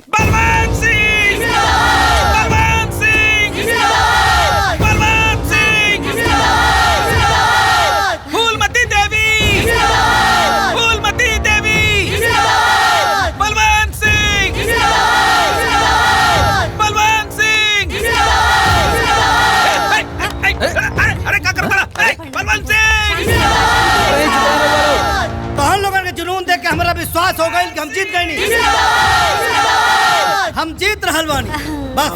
बलवंत सिंह बलवंत सिंह बलवंत सिंह फूलमती देवी फूलमती देवी बलवंत सिंह बलवंत सिंह अरे क्या करता बलवंत सिंह। तोहन लोगन के जुनून देख के हमारा विश्वास हो गई कि हम जीत गए नहीं। हम जीत रहल बानी बस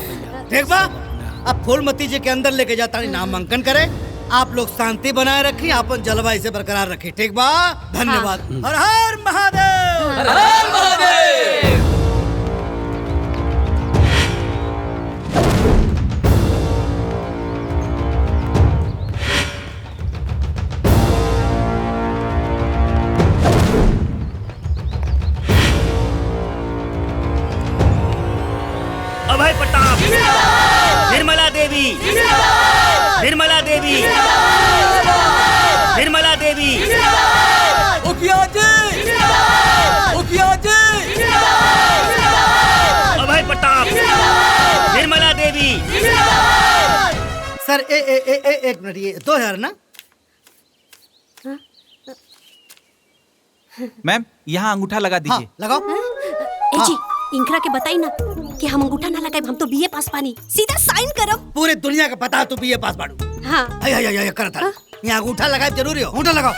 ठीक बा। अब फूलमती जी के अंदर लेके जाता नामांकन करे। आप लोग शांति बनाए रखी अपन जलवा इसे बरकरार रखी ठीक बा। धन्यवाद। हर हर महादेव हर हर महादेव। अभय प्रताप निर्मला देवी निर्मला देवी निर्मला देवी मुखिया जी मुखिया जी अभय प्रताप निर्मला देवी। सर एक मिनट ये 2000 ना। मैम यहाँ अंगूठा लगा दीजिए। लगाओ। ए जी इनकरा के बताई ना कि हम अंगूठा ना लगाए हम तो बीए पास पानी सीधा साइन करब। पूरे दुनिया का पता तू बीए पास बाड़ू। हाँ आय करता यहाँ अंगूठा लगाए जरूरी हो। अंगूठा लगाओ।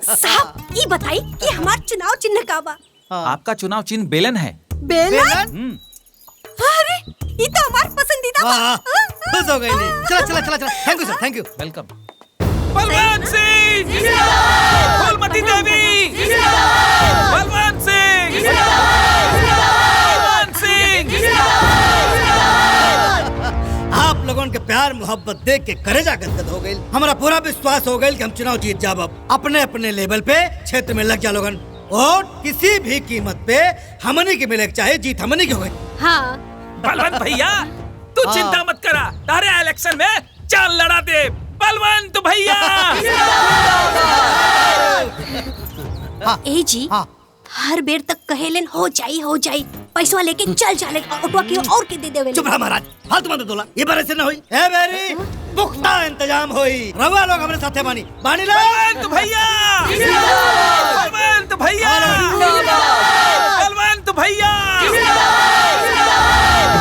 साहब ये बताई कि हमार चुनाव चिन्ह का बा। आपका चुनाव चिन्ह बेलन है। बेलन? अरे ये तो हमार पसंदीदा बा। खुश हो गई नहीं। चला चला चला thank you sir thank you. Welcome. Balwant Singh Phoolmati Devi Balwant Singh Balwant Singh. आप लोगों के प्यार मोहब्बत देख के करेजा गदगद हो गई। हमारा पूरा विश्वास हो गई कि हम चुनाव जीत जाब। अब अपने अपने लेवल पे क्षेत्र में लग जा लोगन और किसी भी कीमत पे हमनी के मिले चाहे जीत हमनी की हो गई। हाँ बलवंत भैया तू चिंता मत करा तारे इलेक्शन में चाल लड़ा दे बलवंत भैया। ए जी हर बेर तक कहेलन हो जाई पैसा लेके चल जाले ऑटो की और के दे देवे। चुप रह महाराज फालतू मत बोला। ये बार ऐसे न होई। ए बेरी पुख्ता इंतजाम होई। रवा लोग हमारे साथे बानी लो। बलवंत भैया बलवंत भैया बलवंत भैया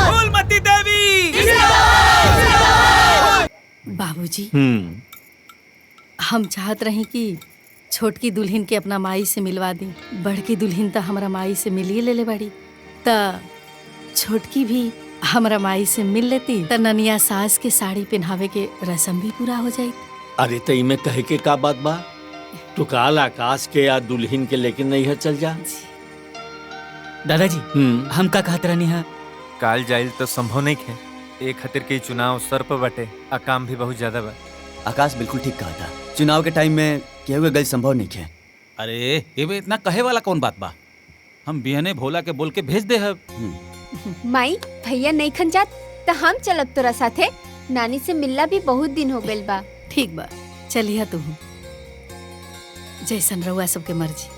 फूलमती देवी। बाबूजी हम चाहत रही कि छोटकी दुल्हन के अपना माई से मिलवा दी। बड़की दुल्हन तो हमारा माई से मिलिए ले बाड़ी त छोटकी भी हमारा माई से मिल लेती त ननिया सास के साड़ी पहनावे के रस्म भी पूरा हो जाई। अरे तई में कहे के का बात बा। तू काल आकाश के या दुल्हन के लेकिन नहीं है चल जा। दादाजी हम का कहत रहनी है काल जाइल तो संभव नहीं है। एक खातिर के चुनाव सर पर बटे आ काम भी बहुत ज्यादा बा। आकाश बिल्कुल ठीक कहा था। चुनाव के टाइम में केहू के गल संभव नहीं है। अरे ये में इतना कहे वाला कौन बात बा। हम बिहने भोला के बोल के भेज दे है। माई भैया नहीं खन जात तो हम चलब तोरा साथे। नानी से मिलना भी बहुत दिन हो गइल बा। ठीक बा चलिया तू जैसन रहुआ सबके मर्जी।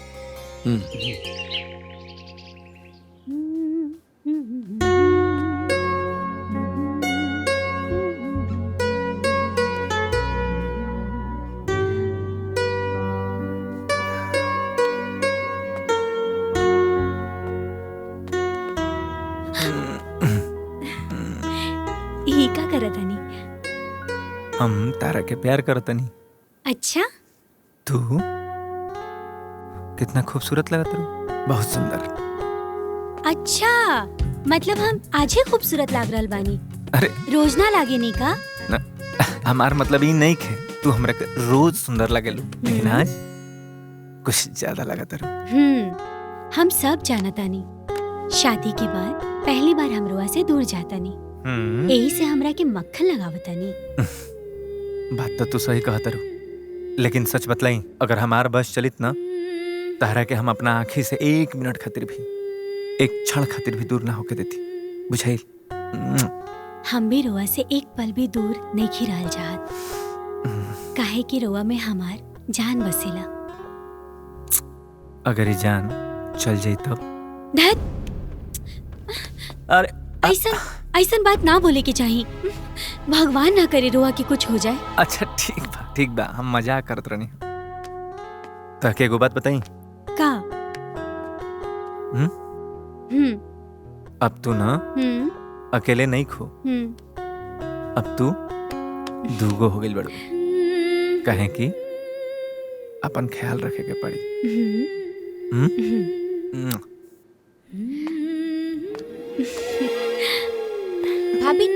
ही का करत हनी? हम तारा के प्यार करतनी। अच्छा तू कितना खूबसूरत लगत रहो। बहुत सुंदर। अच्छा मतलब हम आज ही खूबसूरत लाग रहल बानी। अरे रोज ना लागे नी का? हमार मतलब ये नहीं खे तू हमरा के रोज सुंदर लगेलू लेकिन आज कुछ ज्यादा लगत रहो। हम सब जानतानी शादी के बाद पहली बार हमरवा से दूर जातानी। यही से हमरा के मक्खन लगावतानी। बात तो तू सही कहत रहो लेकिन सच बतलाई, अगर हमार बस चलित ना, तहरा के हम अपना आँखी से 1 मिनट खातिर भी, एक क्षण खातिर भी दूर ना होके देती, बुझाई? हम भी रोआ से एक पल भी दूर नहीं खिराल चाहत, काहे कि रोआ में हमार जान बसेला। अगर ये जान चल जाई तब? अरे ऐसन बात ना बोले के चाहिए। भगवान ना करे रोआ कि कुछ हो जाए। अच्छा ठीक बा, हम मजाक करत रहनी। ताकि एगो बात बताई का? अब तू ना अकेले नहीं खो, अब तू दूगो हो गई बड़ो, कहे कि अपन ख्याल रखे के पड़ी। भाभी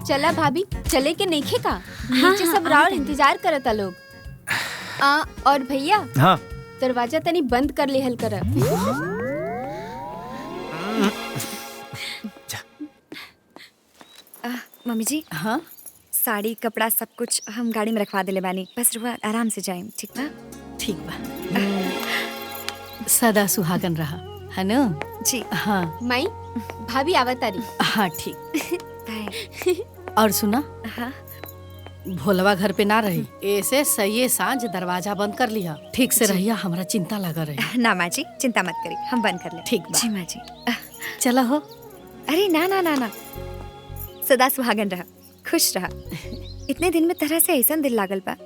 चला भाभी, चले के नहीं का? नीचे सब राउर इंतजार करता लोग। और भैया, हाँ, दरवाजा तनी बंद कर लेहल कर। मम्मी जी, हाँ, साड़ी कपड़ा सब कुछ हम गाड़ी में रखवा देले बानी, बस रुआ आराम से जाएं, ठीक बा? ठीक बा। सदा सुहागन रहा, है ना? जी हाँ। माई, भाभी आवतारी। हाँ ठीक। और सुना, हाँ, भोलवा घर पे ना रही, ऐसे सही सांझ दरवाजा बंद कर लिया। ठीक से रहिया, हमरा चिंता लगा रही। ना माँ जी, चिंता मत करी, हम बंद कर ले। ठीक बा। जी माँ जी। चला हो। अरे ना ना ना ना, सदा सुहागन रहा, खुश रहा। इतने दिन में तरह से ऐसा दिल लागल बा,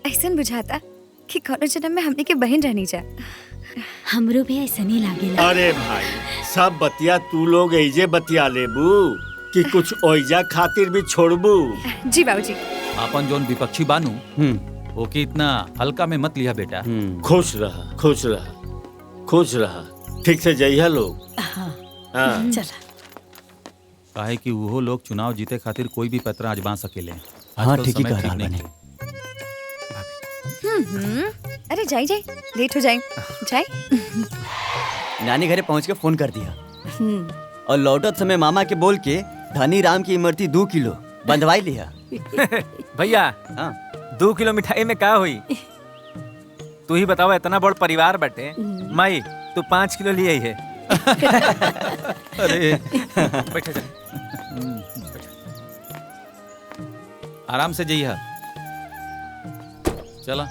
ऐसा बुझाता कि कौनो जन्म में हमने के बहन रहनी जा। हमरो भी ऐसा नहीं लागेला। अरे भाई, सब बतिया तू लोग ऐजे बतिया लेबू कि कुछ ओइजा खातिर भी छोड़बू? जी बाबूजी। अपन जोन विपक्षी बानू, ओके इतना हल्का में मत लिया बेटा। खुश रहा, खुश रहा, खुश रहा। ठीक से जइहा लोग। हाँ। चला। काहे कि वो लोग चुनाव जीते खातिर कोई भी पत्र आजमा सकेले। हाँ, ठीक ही कह रहा है। अरे जाई जाई, लेट हो जाए, जाए। नानी घरे पहुंच के फोन कर दिया और लौटत समय मामा के बोल के धनी राम की इमरती 2 किलो बंधवाई लिया। भैया, 2 किलो मिठाई में का हुई? तू ही बताओ, इतना बड़ परिवार बटे। माई, तू 5 किलो लिए है। अरे बैठे जा, आराम से जइहा। चला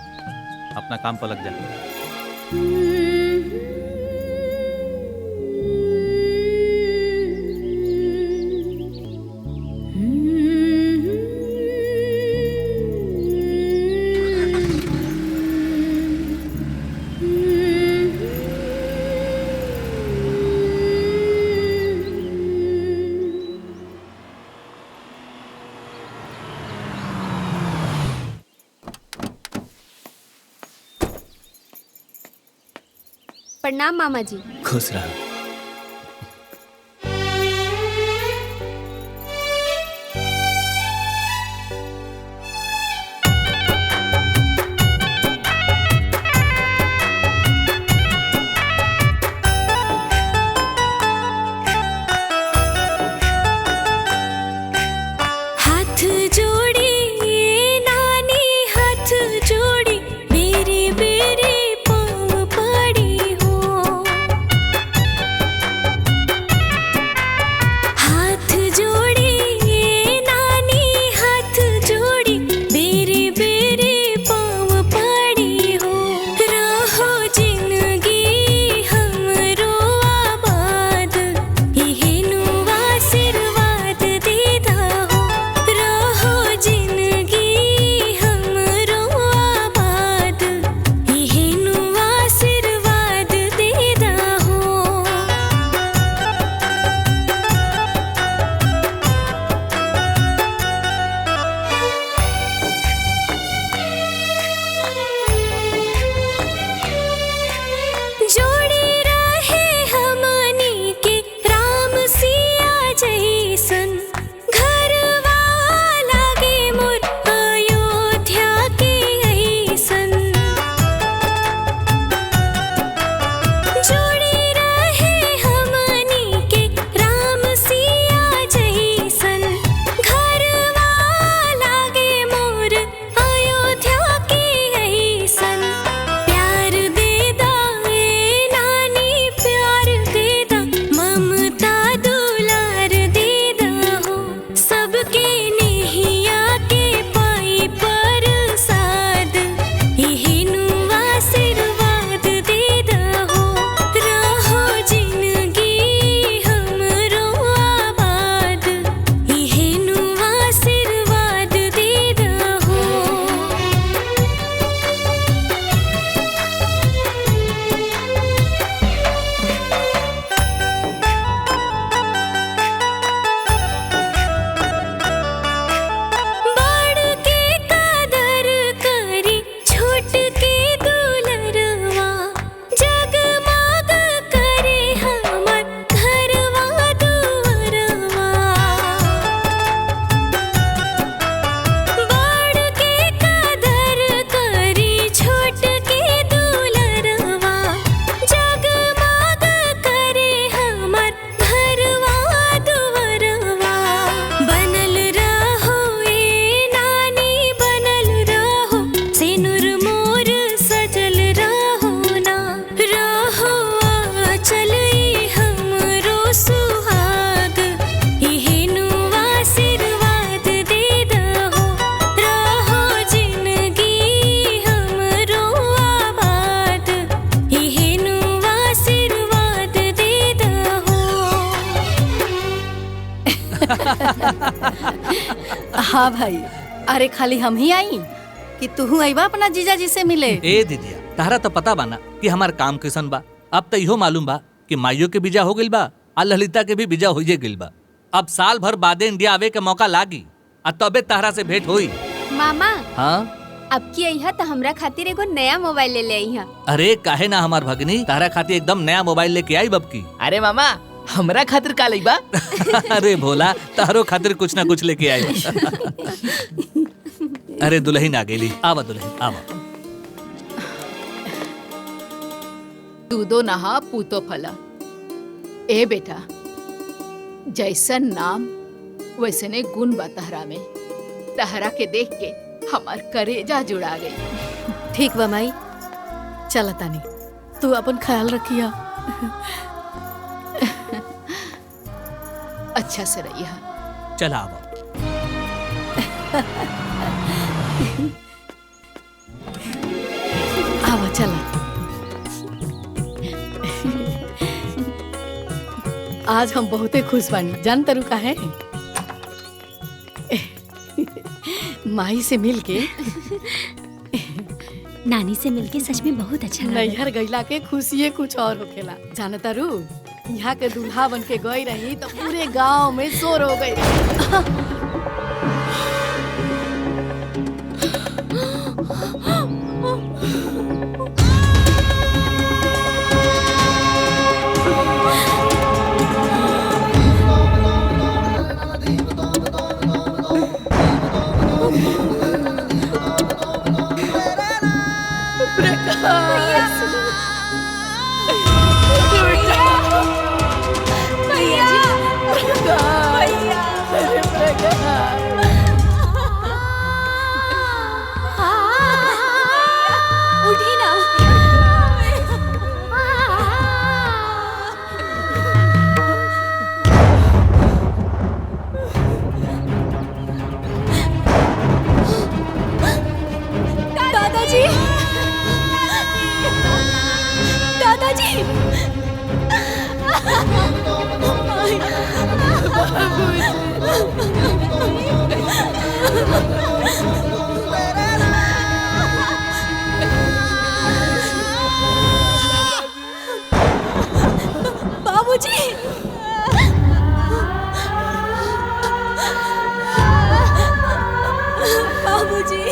अपना काम पर लग जा। प्रणाम मामा जी। खुश रहा। हाथ जोड़ी नानी, हाथ जोड़ी मेरे बेरे पाँव पड़ी हो। हाथ जोड़ी नानी, हाथ जोड़ी बेरे बेरे पाँव पड़ी हो। रहो जिंदगी हमरो आबाद, इहेनु आशीर्वाद देदा हो। रहो हाँ भाई, अरे खाली हम ही आई कि तू आईबा अपना जीजा जी से मिले। ए दीदिया, तारा तो पता बा ना कि हमार काम कैसन बा। अब तो इहो मालूम बा कि माइयो के बीजा हो गइल बा और ललिता के भी बीजा होइए गइल बा। अब साल भर बादे इंडिया आवे के मौका लागी और तबे तारा से भेंट होई। मामा, हाँ अब की अइहा तो हमरा खातिर एगो नया मोबाइल ले ले अइहा। अरे काहे ना हमार भगनी, तारा खातिर एकदम नया मोबाइल लेके आई बबकी। अरे मामा, हमरा खातिर का लइबा? अरे भोला, तारो खातिर कुछ ना कुछ लेके आई। अरे दुल्हन आ गेली, आवा दुल्हन आवा। दूधो नहा पूतो फला। ए बेटा, जैसन नाम वैसने गुण बा तहरा में। तहरा के देख के हमार करेजा जुड़ा गई। ठीक बा माई, चल तानी, तू अपन ख्याल रखिया। अच्छा से रहिया। चल आवा। आवा चला। आज हम बहुते खुश बानी, जान तरू का है? माई से मिलके, नानी से मिलके सच में बहुत अच्छा लगा। नैहर गईला के खुशिये कुछ और होखेला। जान तरू, यहाँ के दूल्हा बन के गई रही तो पूरे गांव में शोर हो गई। उठी ना। दादाजी, दादाजी, बाबूजी, बाबूजी,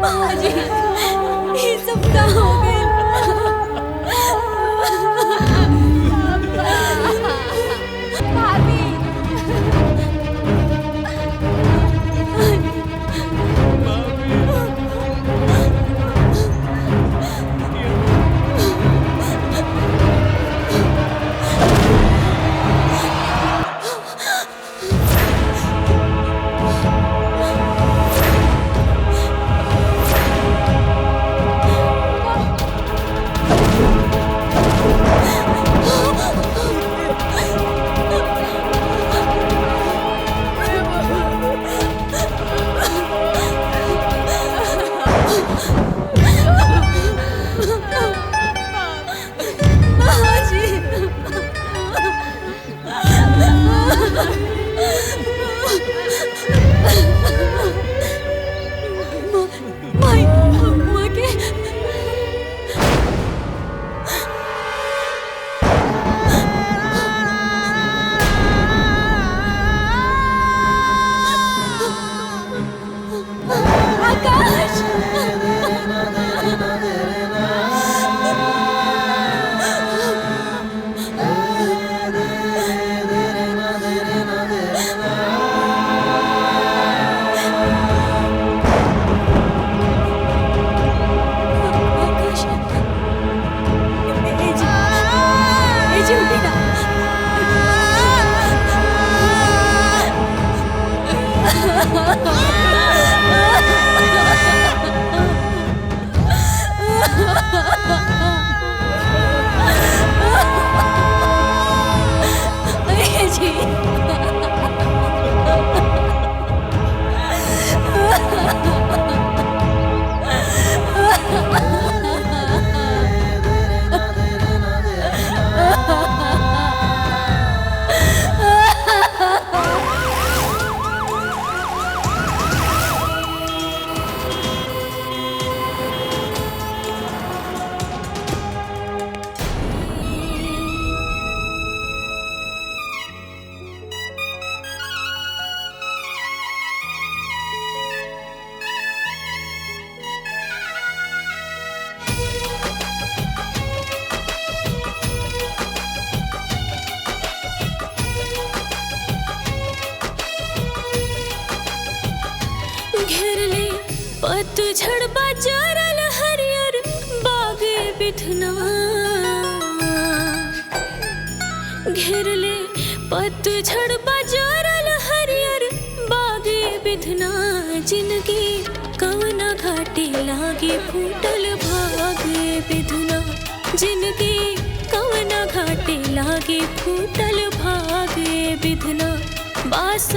बाजी, ये सब क्या हो जी पतझड़ बाजारल हरियर बागे बिथना घेरले पतझड़ बाजारल हरियर बागे बिथना जिनकी कवना घाटी लागे फूटल भागे बिधना जिनकी कवना घाटी लागे फूटल भागे बिधना बास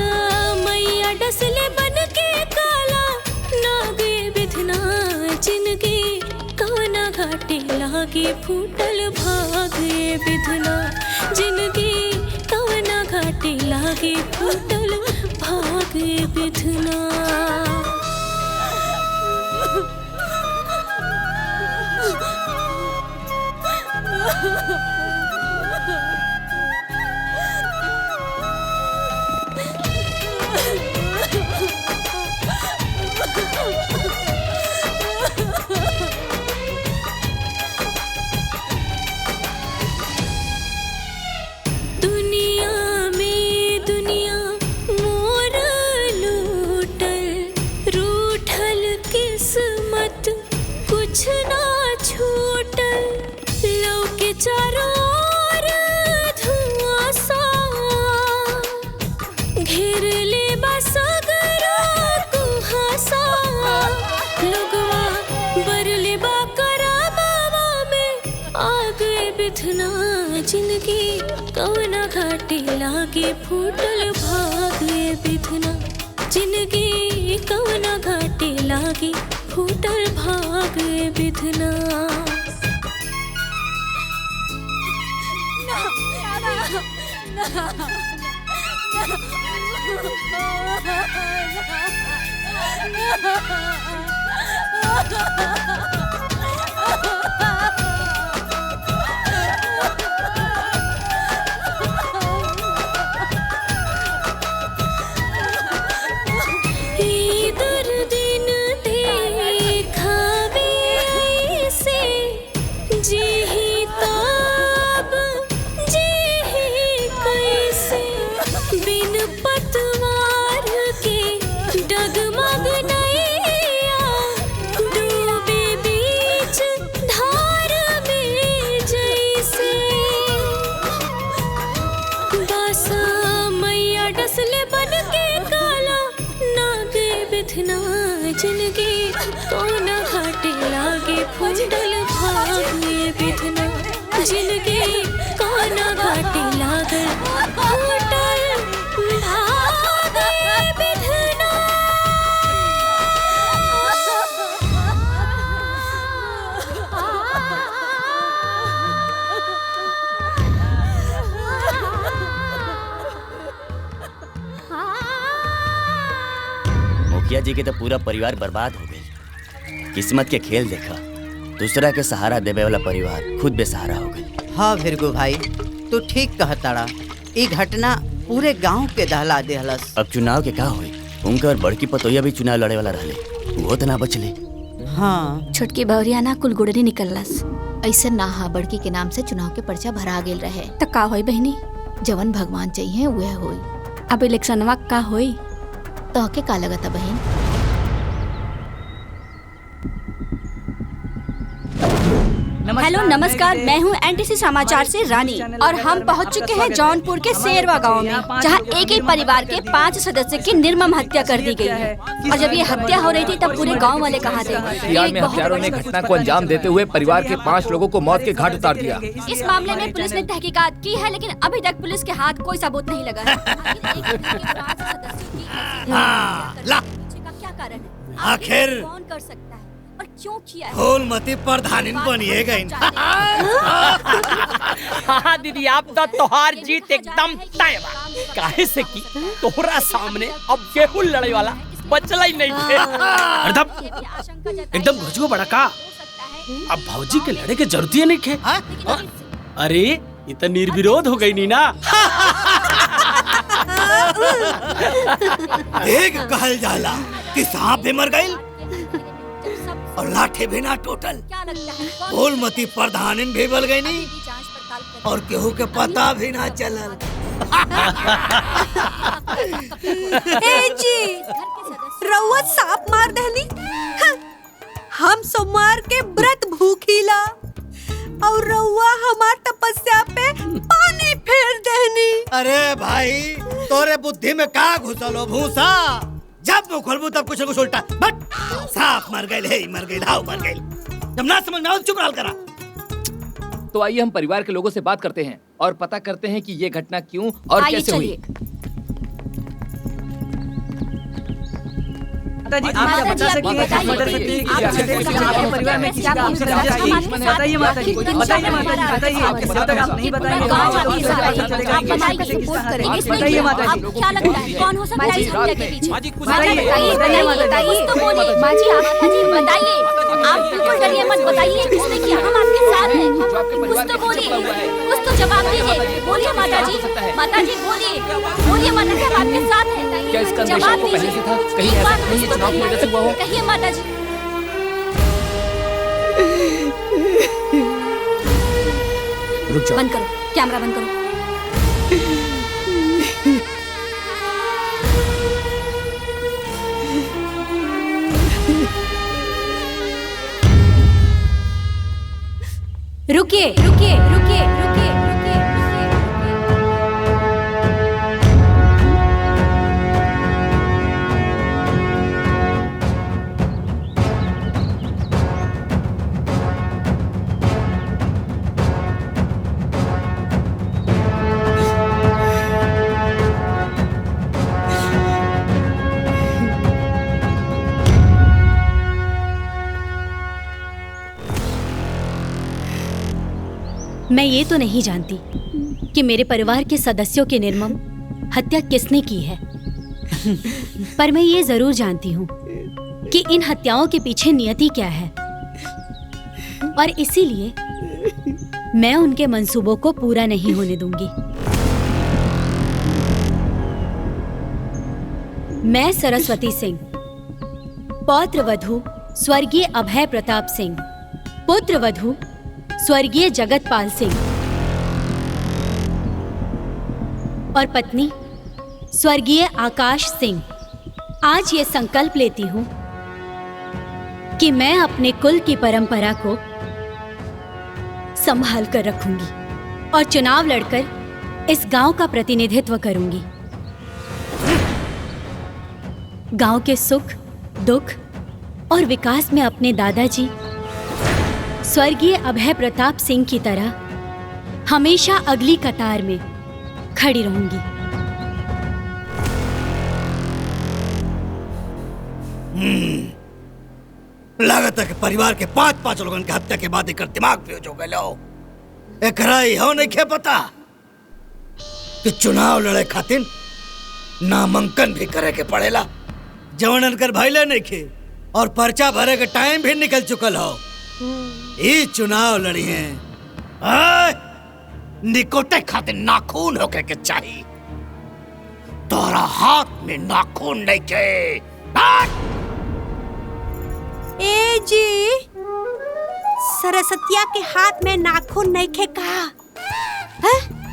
मैया डसले बन के काला नागे बिधना जिनकी कवना घाटी लागे फूटल भागे बिधना जिनकी कवना घाटी लागे फूटल भागे बिधना। जिनकी कवना घाटी लागे फूटल भागे बिधना जिनकी कवना घाटी लागे फूटल भागे बिधना। जिनकी कोना घाटी लागे फूटल भागे बिधना जिनकी कोना घाटी लागे फूटल भागे बिधना। मुखिया जी के तो पूरा परिवार बर्बाद हो गई। किस्मत के खेल देखा, दूसरा के सहारा देवे वाला परिवार खुद बेसहारा हो गई। हाँ भीरगु भाई, तू ठीक कहताड़ा। ई घटना पूरे गांव के दहला देहलस। अब चुनाव के का होई? उनकर बड़की पतोया भी चुनाव लड़े वाला रहले, वो तो ना बचले। हाँ, छोटकी बहुरिया ना कुल गुड़री निकललस। ऐसे ना हा बड़की के नाम से चुनाव के पर्चा भरा गेल रहे। त का होई बहनी? जवन भगवान चाहिए वह होई। अब इलेक्शनवा का होई? तो के का लगता बहन? हेलो नमस्कार, मैं हूँ एनटीसी समाचार से रानी और हम पहुँच चुके हैं जौनपुर के शेरवा गांव में, जहाँ एक ही परिवार के 5 सदस्य की निर्मम हत्या कर दी गई है। और जब ये हत्या हो रही थी तब पूरे गांव वाले कहा थे। बिहार में हत्यारों ने घटना को अंजाम देते हुए परिवार के 5 लोगों को मौत के घाट उतार दिया। इस मामले में पुलिस ने तहकीकात की है, लेकिन अभी तक पुलिस के हाथ कोई सबूत नहीं लगा है। क्या कारण है? आखिर कौन कर सकता है और क्यों किया है? फूलमती प्रधानी बनिए गई। हाँ दीदी, आप तो तोहार जीत एकदम तय बा। काहे से कि तोहरा सामने अब केहू लड़े वाला बचला ही नहीं थे। एकदम घुसगो बड़ा का। अब भौजी के लड़े के जरूरत ही नहीं थे। अरे ये तो निर्विरोध हो गई नी ना। एक कहल जाला कि सांप भी मर गई और लाठी भी ना टूटल। फूलमती प्रधानिन भी बल गई नहीं और केहू के पता भी ना चलल। ए जी, रउआ सांप मार दहली। हम सोमवार के व्रत भूखीला और रउआ हमार तपस्या पे पानी फेर देनी। अरे भाई तोरे बुद्धि में का घुसल हो भूसा? जब मुंह खोलबू तब कुछ न कुछ उल्टा। बट साफ मर गए, हे मर गए, हाउ मर गए। जब ना समझ में आओ चुप रहा करा। तो आइए हम परिवार के लोगों से बात करते हैं और पता करते हैं कि ये घटना क्यों और कैसे हुई। माताजी आप क्या बता सकती हैं कि मर्डर करने की आपके परिवार में किसी का आपसे रंजिश थी? बताइए माताजी, बताइए माताजी, बताइए। जब तक आप नहीं बताएंगे बताइए माताजी। क्या लगता है कौन हो सकता है इस हमले के पीछे? बताइए माताजी, कुछ तो बोलिए माजी, आप बताइए। आप बिल्कुल डरिए मत, बताइए किसने किया, हम आपके साथ हैं। कुछ तो बोलिए, कुछ तो जवाब दीजिए। बोलिए माताजी, माताजी बोलिए, बोलिए माताजी, हम आपके साथ हैं। क्या इसका अंदेशा आपको पहले से था? कहीं ऐसा नहीं है चुनाव की वजह से हुआ हो? कहिए माताजी। रुक जाओ। बंद करो, कैमरा बंद करो। रुकिए रुकिए रुकिए रुकिए रुकिए। मैं ये तो नहीं जानती कि मेरे परिवार के सदस्यों की निर्मम हत्या किसने की है, पर मैं ये जरूर जानती हूँ कि इन हत्याओं के पीछे नियति क्या है, और इसीलिए मैं उनके मंसूबों को पूरा नहीं होने दूंगी। मैं सरस्वती सिंह, पौत्र वधू स्वर्गीय अभय प्रताप सिंह, पुत्र वधू स्वर्गीय जगतपाल सिंह और पत्नी स्वर्गीय आकाश सिंह, आज ये संकल्प लेती हूँ कि मैं अपने कुल की परंपरा को संभाल कर रखूंगी और चुनाव लड़कर इस गांव का प्रतिनिधित्व करूंगी। गांव के सुख, दुख और विकास में अपने दादाजी स्वर्गीय अभय प्रताप सिंह की तरह हमेशा अगली कतार में खड़ी रहूंगी। लागत है कि परिवार के 5-5 लोगों की हत्या के बाद एक दिमाग फ्यूज हो गए। एकरा हो नहीं खे पता कि चुनाव लड़े खातिर नामांकन भी करे के पड़ेला। जवन अनकर भाईले नहीं खे और पर्चा भरे के टाइम भी निकल चुकल हो। ये चुनाव लड़ी हैं निकोटे खातिर नाखून होके के चाहिए। तोरा हाथ में नाखून नहीं के। ए जी, सरस्वतिया के हाथ में नाखून नहीं खे कहा?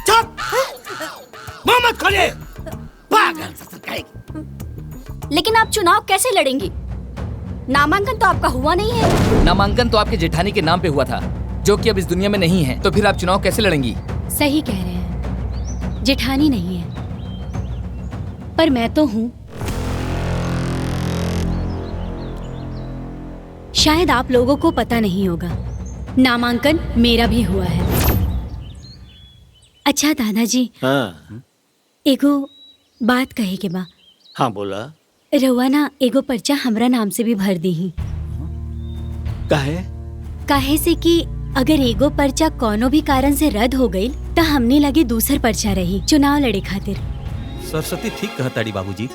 चुप, मुंह मत खोलिए। पागल ससुर। लेकिन आप चुनाव कैसे लड़ेंगी? नामांकन तो आपका हुआ नहीं है। नामांकन तो आपके जेठानी के नाम पे हुआ था, जो कि अब इस दुनिया में नहीं है। तो फिर आप चुनाव कैसे लड़ेंगी? सही कह रहे हैं, जेठानी नहीं है, पर मैं तो हूं। शायद आप लोगों को पता नहीं होगा, नामांकन मेरा भी हुआ है। अच्छा दादाजी, हाँ एगो बात कहे के बा। हाँ बोला। रउआ ना एगो पर्चा हमरा नाम से भी भर दी ही। काहे से कि अगर एगो पर्चा कोनो भी कारण से रद्द हो गई तो हमने लगे दूसर पर्चा रही चुनाव लड़े खातिर। सरस्वती ठीक कहताड़ी बाबूजी।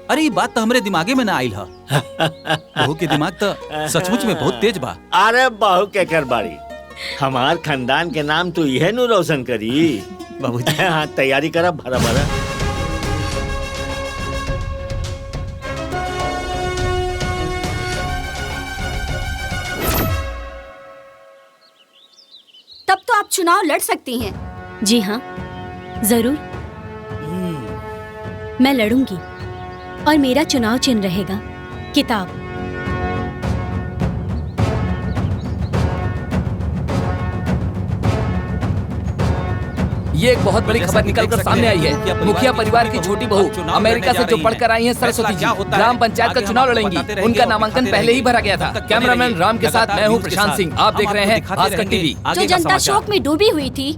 अरे ये बात तो हमरे दिमागे में ना आइल ह। बहू के दिमाग तो सचमुच में बहुत तेज बा। अरे बहू के कर बाड़ी, हमार खानदान के नाम तो यह नु रोशन करी। बाबूजी हाँ तैयारी करा भरा भरा। तब तो आप चुनाव लड़ सकती हैं। जी हाँ जरूर, मैं लड़ूंगी और मेरा चुनाव चिन्ह रहेगा किताब। ये एक बहुत बड़ी खबर निकलकर सामने आई है। मुखिया परिवार की छोटी बहू अमेरिका से जो पढ़कर आई हैं सरस्वती जी, ग्राम पंचायत का चुनाव लड़ेंगी। उनका नामांकन पहले ही भरा गया था। कैमरामैन राम के साथ मैं हूँ प्रशांत सिंह। आप देख रहे हैं भास्कर टीवी। जो जनता शोक में डूबी हुई थी,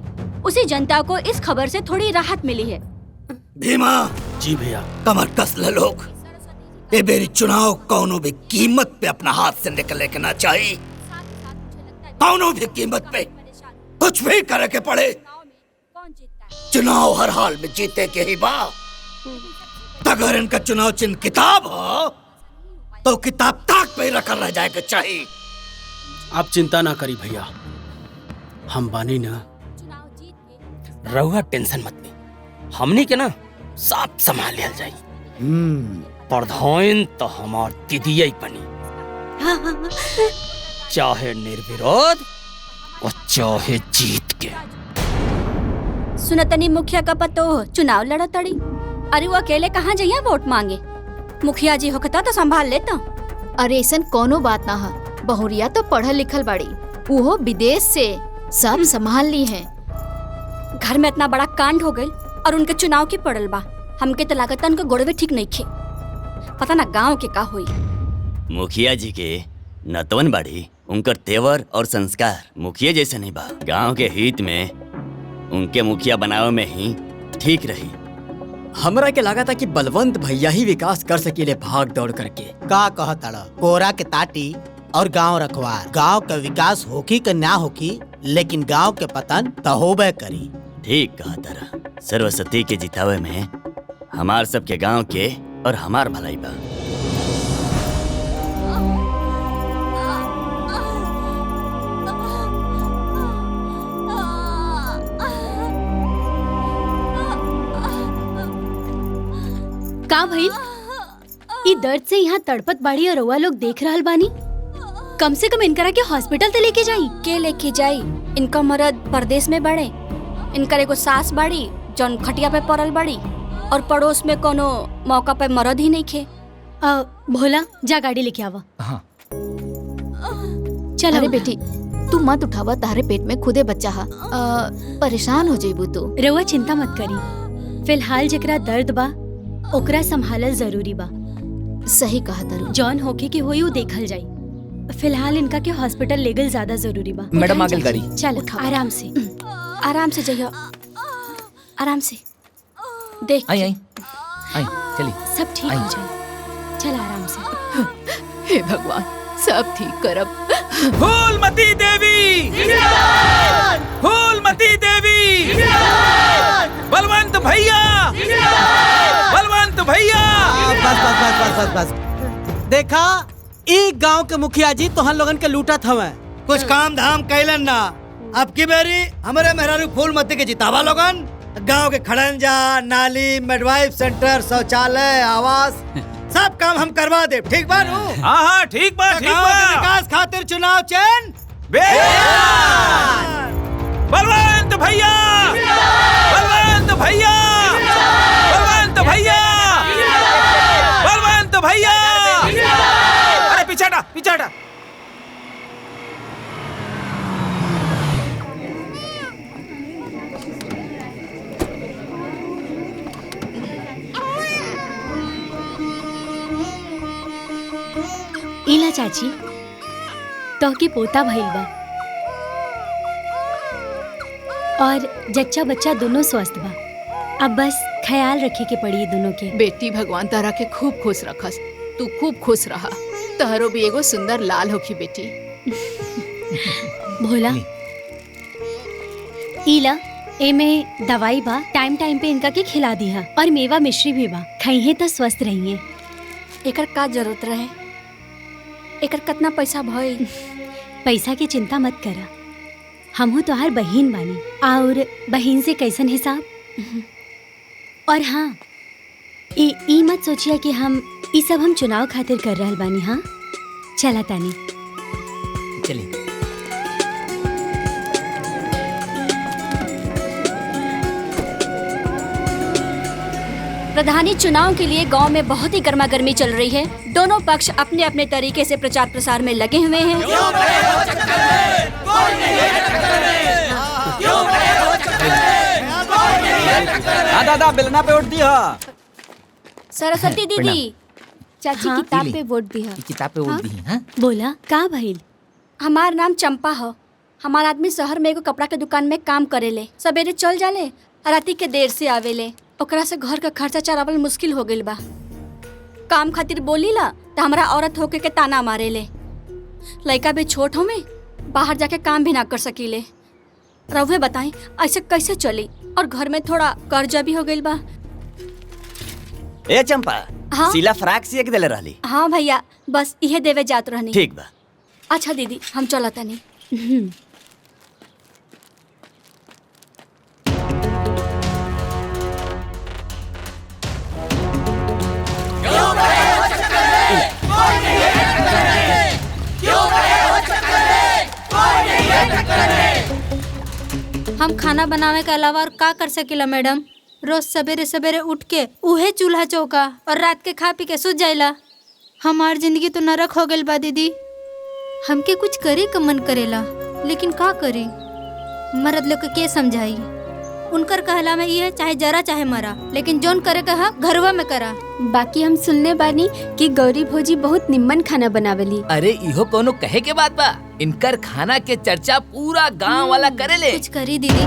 उसी जनता को इस खबर से थोड़ी राहत मिली है। भीमा जी भैया, कमर कस ले लोग। ये मेरी चुनाव कौनो भी कीमत पे अपना हाथ से निकले के ना चाहिए। कौनो भी कीमत पे कुछ भी करे के पड़े, चुनाव हर हाल में जीते के ही बा। अगर इनका चुनाव चिन्ह किताब हो तो किताब ताक पे ही रखा रह जाएगा चाहिए। आप चिंता ना करी भैया, हम बानी ना, रहुआ टेंशन मत ली, हमनी के ना साफ संभाल लिया जाई। प्रधान तो हमार दीदी ही बनी, चाहे निर्विरोध और चाहे जीत के। सुनतनी मुखिया का पतो चुनाव लड़ा तड़ी। अरे वो अकेले कहाँ जाइए वोट मांगे? मुखिया जी होकता तो संभाल लेता। अरे ऐसन कोनो बात ना है, बहुरिया तो पढ़ल लिखल बाड़ी, वो विदेश से सब संभाल ली है। घर में इतना बड़ा कांड हो गई और उनके चुनाव की पड़ल बा। हमके तो लागत उनके गोड़वे ठीक नहीं खे, पता ना गांव के का हुई। मुखिया जी के नतवन बाड़ी, उनकर तेवर और संस्कार मुखिया जैसे नहीं बा। गांव के हित में उनके मुखिया बनावे में ही ठीक रही। हमरा के लगा था कि बलवंत भैया ही विकास कर सकीले भाग दौड़ करके। का कहता कोरा के ताटी और गांव रखवार। गांव का विकास होकी के ना होकी, लेकिन गांव के पतन तो होबे करी। ठीक कहा तारा, सरस्वती के जितावे में हमार सबके गांव के और हमार भलाई बा। का भइल? ई दर्द से यहाँ तड़पत बाड़ी और रउआ लोग देख रहल बानी। कम से कम इनकरा के हॉस्पिटल ते लेके जाई। के लेके जाई? इनका मर्द परदेश में बड़े, इनकर एगो सास बाड़ी जौन खटिया पे पड़ल बाड़ी, और पड़ोस में कोनो मौका पे मर्द ही नहीं खे। भोला जा गाड़ी लेके आवा। हाँ। चल। अरे बेटी तू मत उठावा, तारे पेट में खुदे बच्चा हा, परेशान हो जाइबू तू। रउआ चिंता मत करी, फिलहाल जेकरा दर्द बा ओकरा संभालल जरूरी बा। सही कहा तारू। जॉन होके के होई उ देखल जाई। फिलहाल इनका के हॉस्पिटल ले गल ज्यादा जरूरी बा। मैडम आगे गाड़ी। चल आराम से, आराम से जाइए, आराम से देख। आई आई आई चली। सब ठीक हो जाए, चल आराम से। हे भगवान सब ठीक करब। फूलमती देवी, फूलमती देवी, बलवंत भैया, बलवंत भैया। बस बस बस बस बस बस। देखा ई गांव के मुखिया जी तोहन लोगन के लूटत हवे। कुछ काम धाम कैलन ना। अब की बेरी हमारे मेहरारू फूलमती के जितावा लोगन। गांव के खड़ंजा, नाली, मिडवाइफ सेंटर, शौचालय, आवास सब काम हम करवा दे। ठीक बा नू? हाँ हाँ ठीक बा, ठीक गांव बा। के विकास खातिर चुनाव चैन बलवंत भैया, बलवंत भैया, बलवंत भैया, बलवंत भैया। अरे पीछे हटा, पीछे हटा। इला चाची तो के पोता भइल बा और जच्चा बच्चा दोनों स्वस्थ बा। अब बस ख्याल रखे के पड़ी दोनों के। बेटी भगवान तारा के खूब खुश रखस, तू खूब खुश रहा। तहरो भी एगो सुंदर लाल होखी बेटी। भोला इला एमे दवाई बा, टाइम टाइम पे इनका के खिला दिया, और मेवा मिश्री भी बा, खाइए तो स्वस्थ रहिए। एकर का जरूरत रहे? एकर कितना पैसा भई? पैसा की चिंता मत करा, हमहू तोहार बहिन बानी, और बहिन से कैसन हिसाब। और हाँ ई मत सोचिए कि हम ई सब हम चुनाव खातिर कर रहल बानी। हाँ चला तानी चलिए। प्रधानी चुनाव के लिए गांव में बहुत ही गर्मा गर्मी चल रही है। दोनों पक्ष अपने अपने तरीके से प्रचार प्रसार में लगे हुए हैं। दादा बेलना पे वोट दिया। सरस्वती दीदी चाची हाँ? किताब पे वोट दी है। किताब पे वोट दी है। बोला का भइल? हमार नाम चंपा हो। हमार आदमी शहर में एगो कपड़ा के दुकान में काम करेले। सवेरे चल जाले और राती के देर से आवेले। ओकरा से घर का खर्चा चलावल मुश्किल हो गइल बा। काम खातिर बोली ला तो हमरा औरत होके के ताना मारेले। लड़का भी छोट हो में बाहर जाके काम भी ना कर सकीले। रहुए बताई ऐसे कैसे चली? और घर में थोड़ा कर्जा भी हो गइल बा। ए चंपा, हाँ? सिला फ्राक सिए के देले रहली। हाँ भैया, बस इहे देवे जात रहनी। ठीक बा। अच्छा दीदी, हम चलता नहीं। हम खाना बनावे के अलावा और का कर सकीला मैडम? रोज सवेरे सवेरे उठ के उहे चूल्हा चौका और रात के खा पी के सूत जाइला। हमार जिंदगी तो नरक हो गइल बा दीदी। हमके कुछ करे का मन करेला, लेकिन का करी? मर्द लोग के समझाई? उनकर कहला में ये चाहे जरा चाहे मरा, लेकिन जोन करे कहा घरवा में करा। बाकी हम सुनने बानी कि गौरी भौजी बहुत निम्मन खाना बनावेली। अरे इहो कोनो कहे के बात बा। इनकर खाना के चर्चा पूरा गांव वाला करेले। कुछ करी दीदी।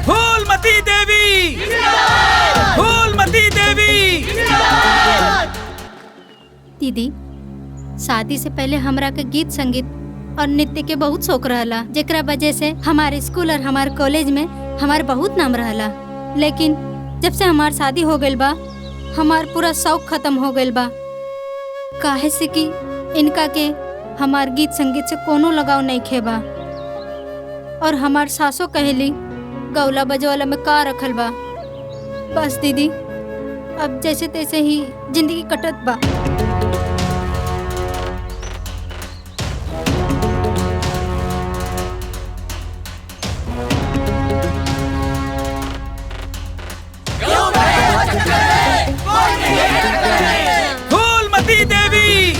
फूलमती देवी, फूलमती देवी। दीदी, शादी से पहले हमरा के गीत संगीत और नृत्य के बहुत शौक रहला, जेकरा वजह से हमारे स्कूल और हमारे कॉलेज में हमार बहुत नाम रहला। लेकिन जब से हमार शादी हो गइल बा, हमार पूरा शौक खत्म हो गइल बा। काहे से कि इनका के हमार गीत संगीत से कोनो लगाव नहीं खेबा। और हमार सासो कहेली गौला बजवाला में का रखल बा। बस दीदी, अब जैसे तैसे ही जिंदगी कटत बा। फूलमती देवी,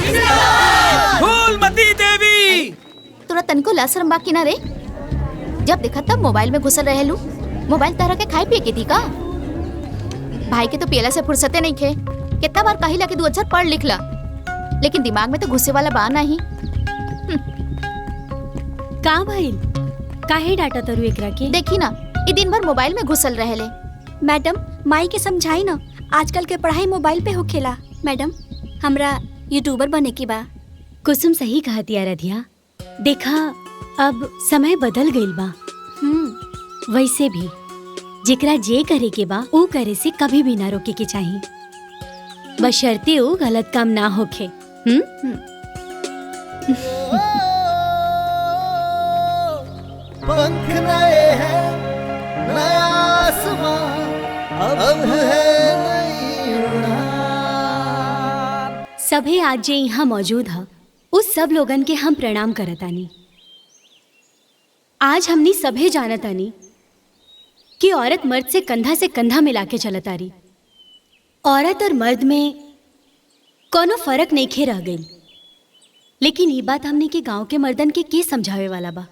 फूलमती देवी। तोरा तनको लाशरम बाकी ना रे? जब देखा तब मोबाइल में घुसल रहेलू। मोबाइल तारा के खाए पिए के थी का? भाई के तो पियला से फुर्सते नहीं खे। कितना बार कहिला कि 2 अक्षर पढ़ लिख ला, लेकिन दिमाग में तो घुसे वाला बा नहीं। का भइल? काहे डाटा तरु एकरा के? देखी ना, ये दिन भर मोबाइल में घुसल रहेले। मैडम, माई के समझाई ना, आजकल के पढ़ाई मोबाइल पे होखेला। मैडम, हमरा यूट्यूबर बने की बा। कुसुम सही कहती आराध्या। देखा, अब समय बदल गइल बा। वैसे भी जेकरा जे करे के बा ऊ करे से कभी भी ना रोके के चाहिए, बशर्ते ऊ गलत काम ना होखे। पंख नए हैं, नया आसमां, अब है नई उड़ान। सभे आज जे यहाँ मौजूद है, उस सब लोगन के हम प्रणाम करतानी। आज हमनी सभे जानतानी कि औरत मर्द से कंधा मिला के चलतारी। औरत और मर्द में कोनो फर्क नहीं खे रह गई। लेकिन ये बात हमने के गांव के मर्दन के समझावे वाला बा।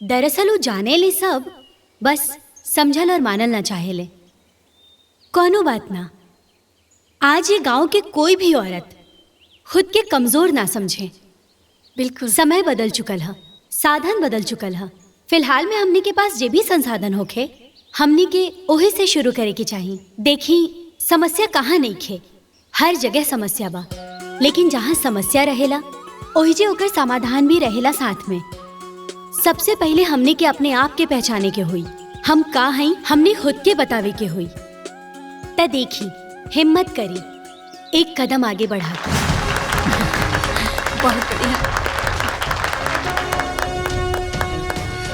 दरअसल वो जाने ले सब, बस समझल और मानल ना चाहेले। कोनो बात ना, आज ये गांव के कोई भी औरत खुद के कमजोर ना समझे। बिल्कुल समय बदल चुकल है, साधन बदल चुकल है। फिलहाल में हमने के पास जे भी संसाधन होखे, हमने के ओही से शुरू करे के चाहिए। देखी, समस्या कहाँ नहीं खे, हर जगह समस्या बा। लेकिन जहाँ समस्या रहेला ओही जे ओकर समाधान भी रहेला साथ में। सबसे पहले हमने के अपने आप के पहचाने के हुई। हम का हई हमने खुद के बतावे के हुई। त देखी, हिम्मत करी, एक कदम आगे बढ़ा। बहुत बढ़िया।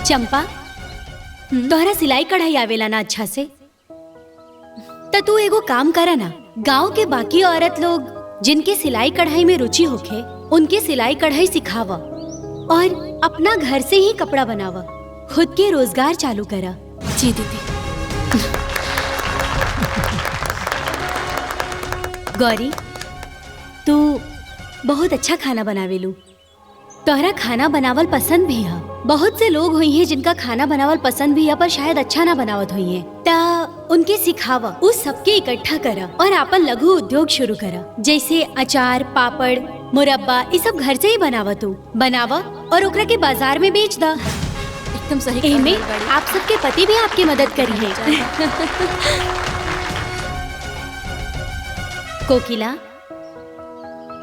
चंपा, तोहरा सिलाई कढ़ाई आवेला ना अच्छा से? त तू एगो काम करा ना, गांव के बाकी औरत लोग जिनके सिलाई कढ़ाई में रुचि होखे, उनके सिलाई कढ़ाई सिखावा और अपना घर से ही कपड़ा बनावा। खुद के रोजगार चालू करा। जी दीदी। गौरी, तू बहुत अच्छा खाना बनावेलू। तोहरा खाना बनावल पसंद भी है। बहुत से लोग हुई हैं जिनका खाना बनावल पसंद भी है पर शायद अच्छा ना बनावत हुई हैं। ता उनके सिखावा, उस सबके इकट्ठा करा और आपन लघु उद्योग शुरू करा। जैसे अचार, पापड़, मुरब्बा, ये सब घर से ही बनावा तू। बनावा और ओकरा के बाजार में बेच दा। एकदम सही। एमे आप सबके पति भी आपकी मदद करी है। कोकिला,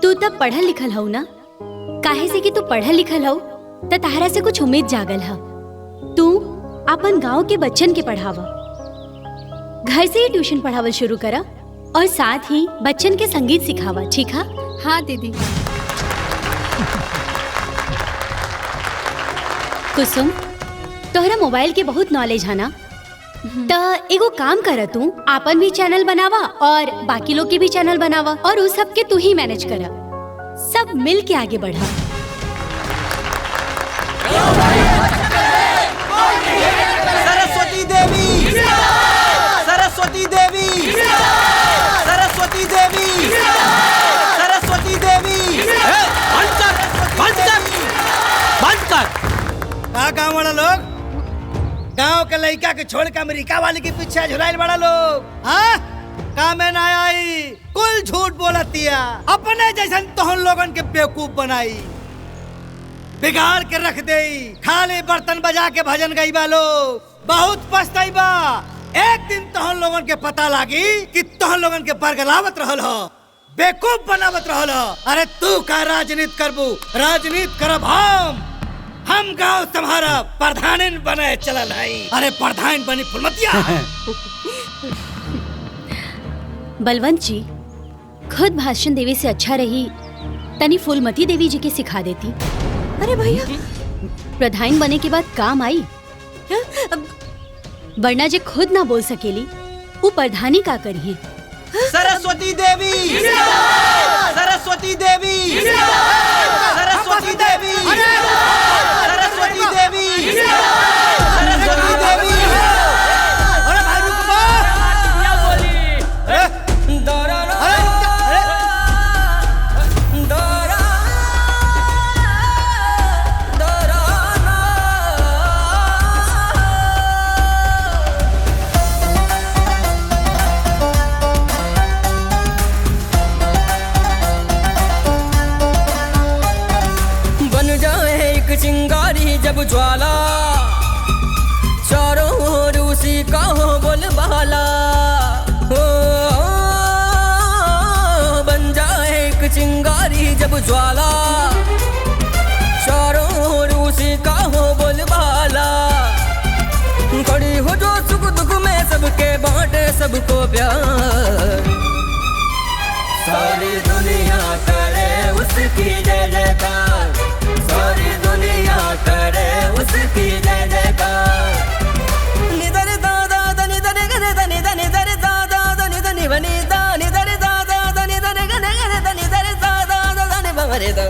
तू तब पढ़ल लिखल हऊ ना? काहे से कि तू पढ़ल लिखल हऊ त तहरा से कुछ उम्मीद जागल है। तू अपन गांव के बच्चन के पढ़ावा, घर से ही ट्यूशन पढ़ावल शुरू करा और साथ ही बच्चन के संगीत सिखावा। ठीक है? हाँ दीदी। कुसुम, तोहरा मोबाइल के बहुत नॉलेज है ना? त एगो काम कर, तू आपन भी चैनल बनावा और बाकी लोग के भी चैनल बनावा और उस सब के तू ही मैनेज करा। सब मिल के आगे बढ़ा। सरस्वती देवी, सरस्वती देवी, सरस्वती देवी, सरस्वती देवी। बंद कर, बंद कर, बंद कर। का गाँव वाला लोग गाँव के लड़का के छोड़ के अमेरिका वाले के पीछे झुलाइल बड़ा लोग। हाँ, का में ना आई, कुल झूठ बोलतिया। अपने जैसन तोहन लोगन के बेवकूफ बनाई, बिगाड़ के रख दे। खाली बर्तन बजा के भजन गई बा लोग। बहुत पछताइबा। एक दिन तोहन लोगन के पता लागी कि तोहन लोगन के बरगलावत रहल हो, बेवकूफ बनावत रहल हो। अरे तू का राजनीति करबू? राजनीति करब हम गांव तुम्हारा प्रधान बने चलल है। अरे प्रधान बनी फुलमतिया। बलवंत जी, खुद भाषण देवी से अच्छा रही तनी फूलमती देवी जी के सिखा देती। अरे भैया, प्रधान बने के बाद काम आई, वरना जे खुद ना बोल सकेली वो प्रधानी का करिए। सरस्वती देवी, सरस्वती देवी, सरस्वती देवी, सरस्वती देवी, सरस्वती देवी। अरे भाई रुक बा। चिंगारी जब ज्वाला, चारों ओर उसी का हो बोलबाला। हो बन जाए एक चिंगारी जब ज्वाला, चारों ओर उसी का हो बोलबाला। खड़ी हो जो सुख दुख में सबके बांटे सबको प्यार। सारी दुनिया करे उसकी जय जयकार, सारी दुनिया करे उसकी जय जयकार। निधर दादा धनि धनि गने धनि धनि धर दादा धनि धनि बनी दा निधर दादा धनि धनि गने गने धनि धर दादा धनि बमरे दा।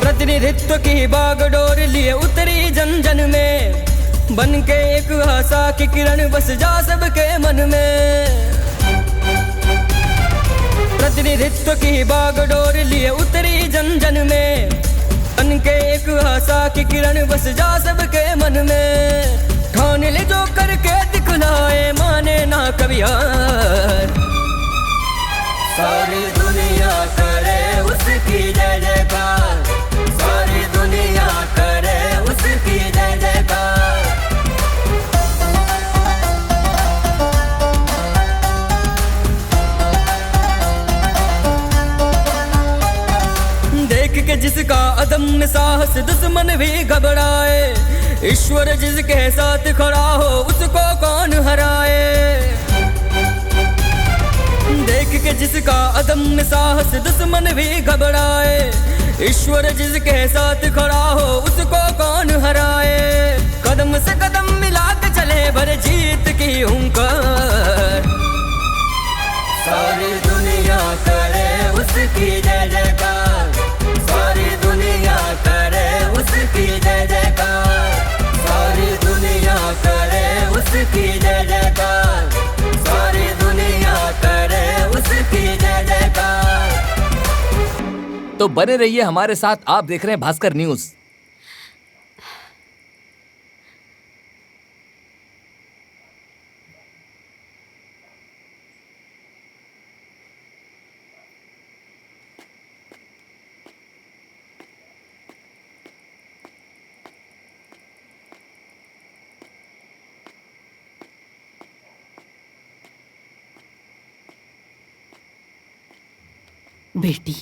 प्रतिनिधित्व की बागडोर लिए उतरी जन जन में, बन के एक आशा की किरण बस जा सबके मन में। प्रतिनिधित्व की बागडोर लिए उतरी जन जन में, बन के एक आशा की किरण बस जा सबके मन में। ठान ले जो करके दिखलाए माने ना कभी हार। सारी दुनिया करे उसकी जय जयकार, सारी दुनिया करे उसकी जय जयकार। देख के जिसका अदम्य साहस दुश्मन भी घबराए, ईश्वर जिसके साथ खड़ा हो उसको कौन हराए। देख के जिसका अदम्य साहस दुश्मन भी घबराए, ईश्वर जिसके साथ खड़ा हो उसको कौन हराए। कदम से कदम मिला के चले भर जीत की हुंकार। सारी दुनिया करे उसकी जय जयकार, सारी दुनिया करे उसकी जय जयकार, सारी दुनिया करे तो बने रहिए हमारे साथ। आप देख रहे हैं भास्कर न्यूज। बेटी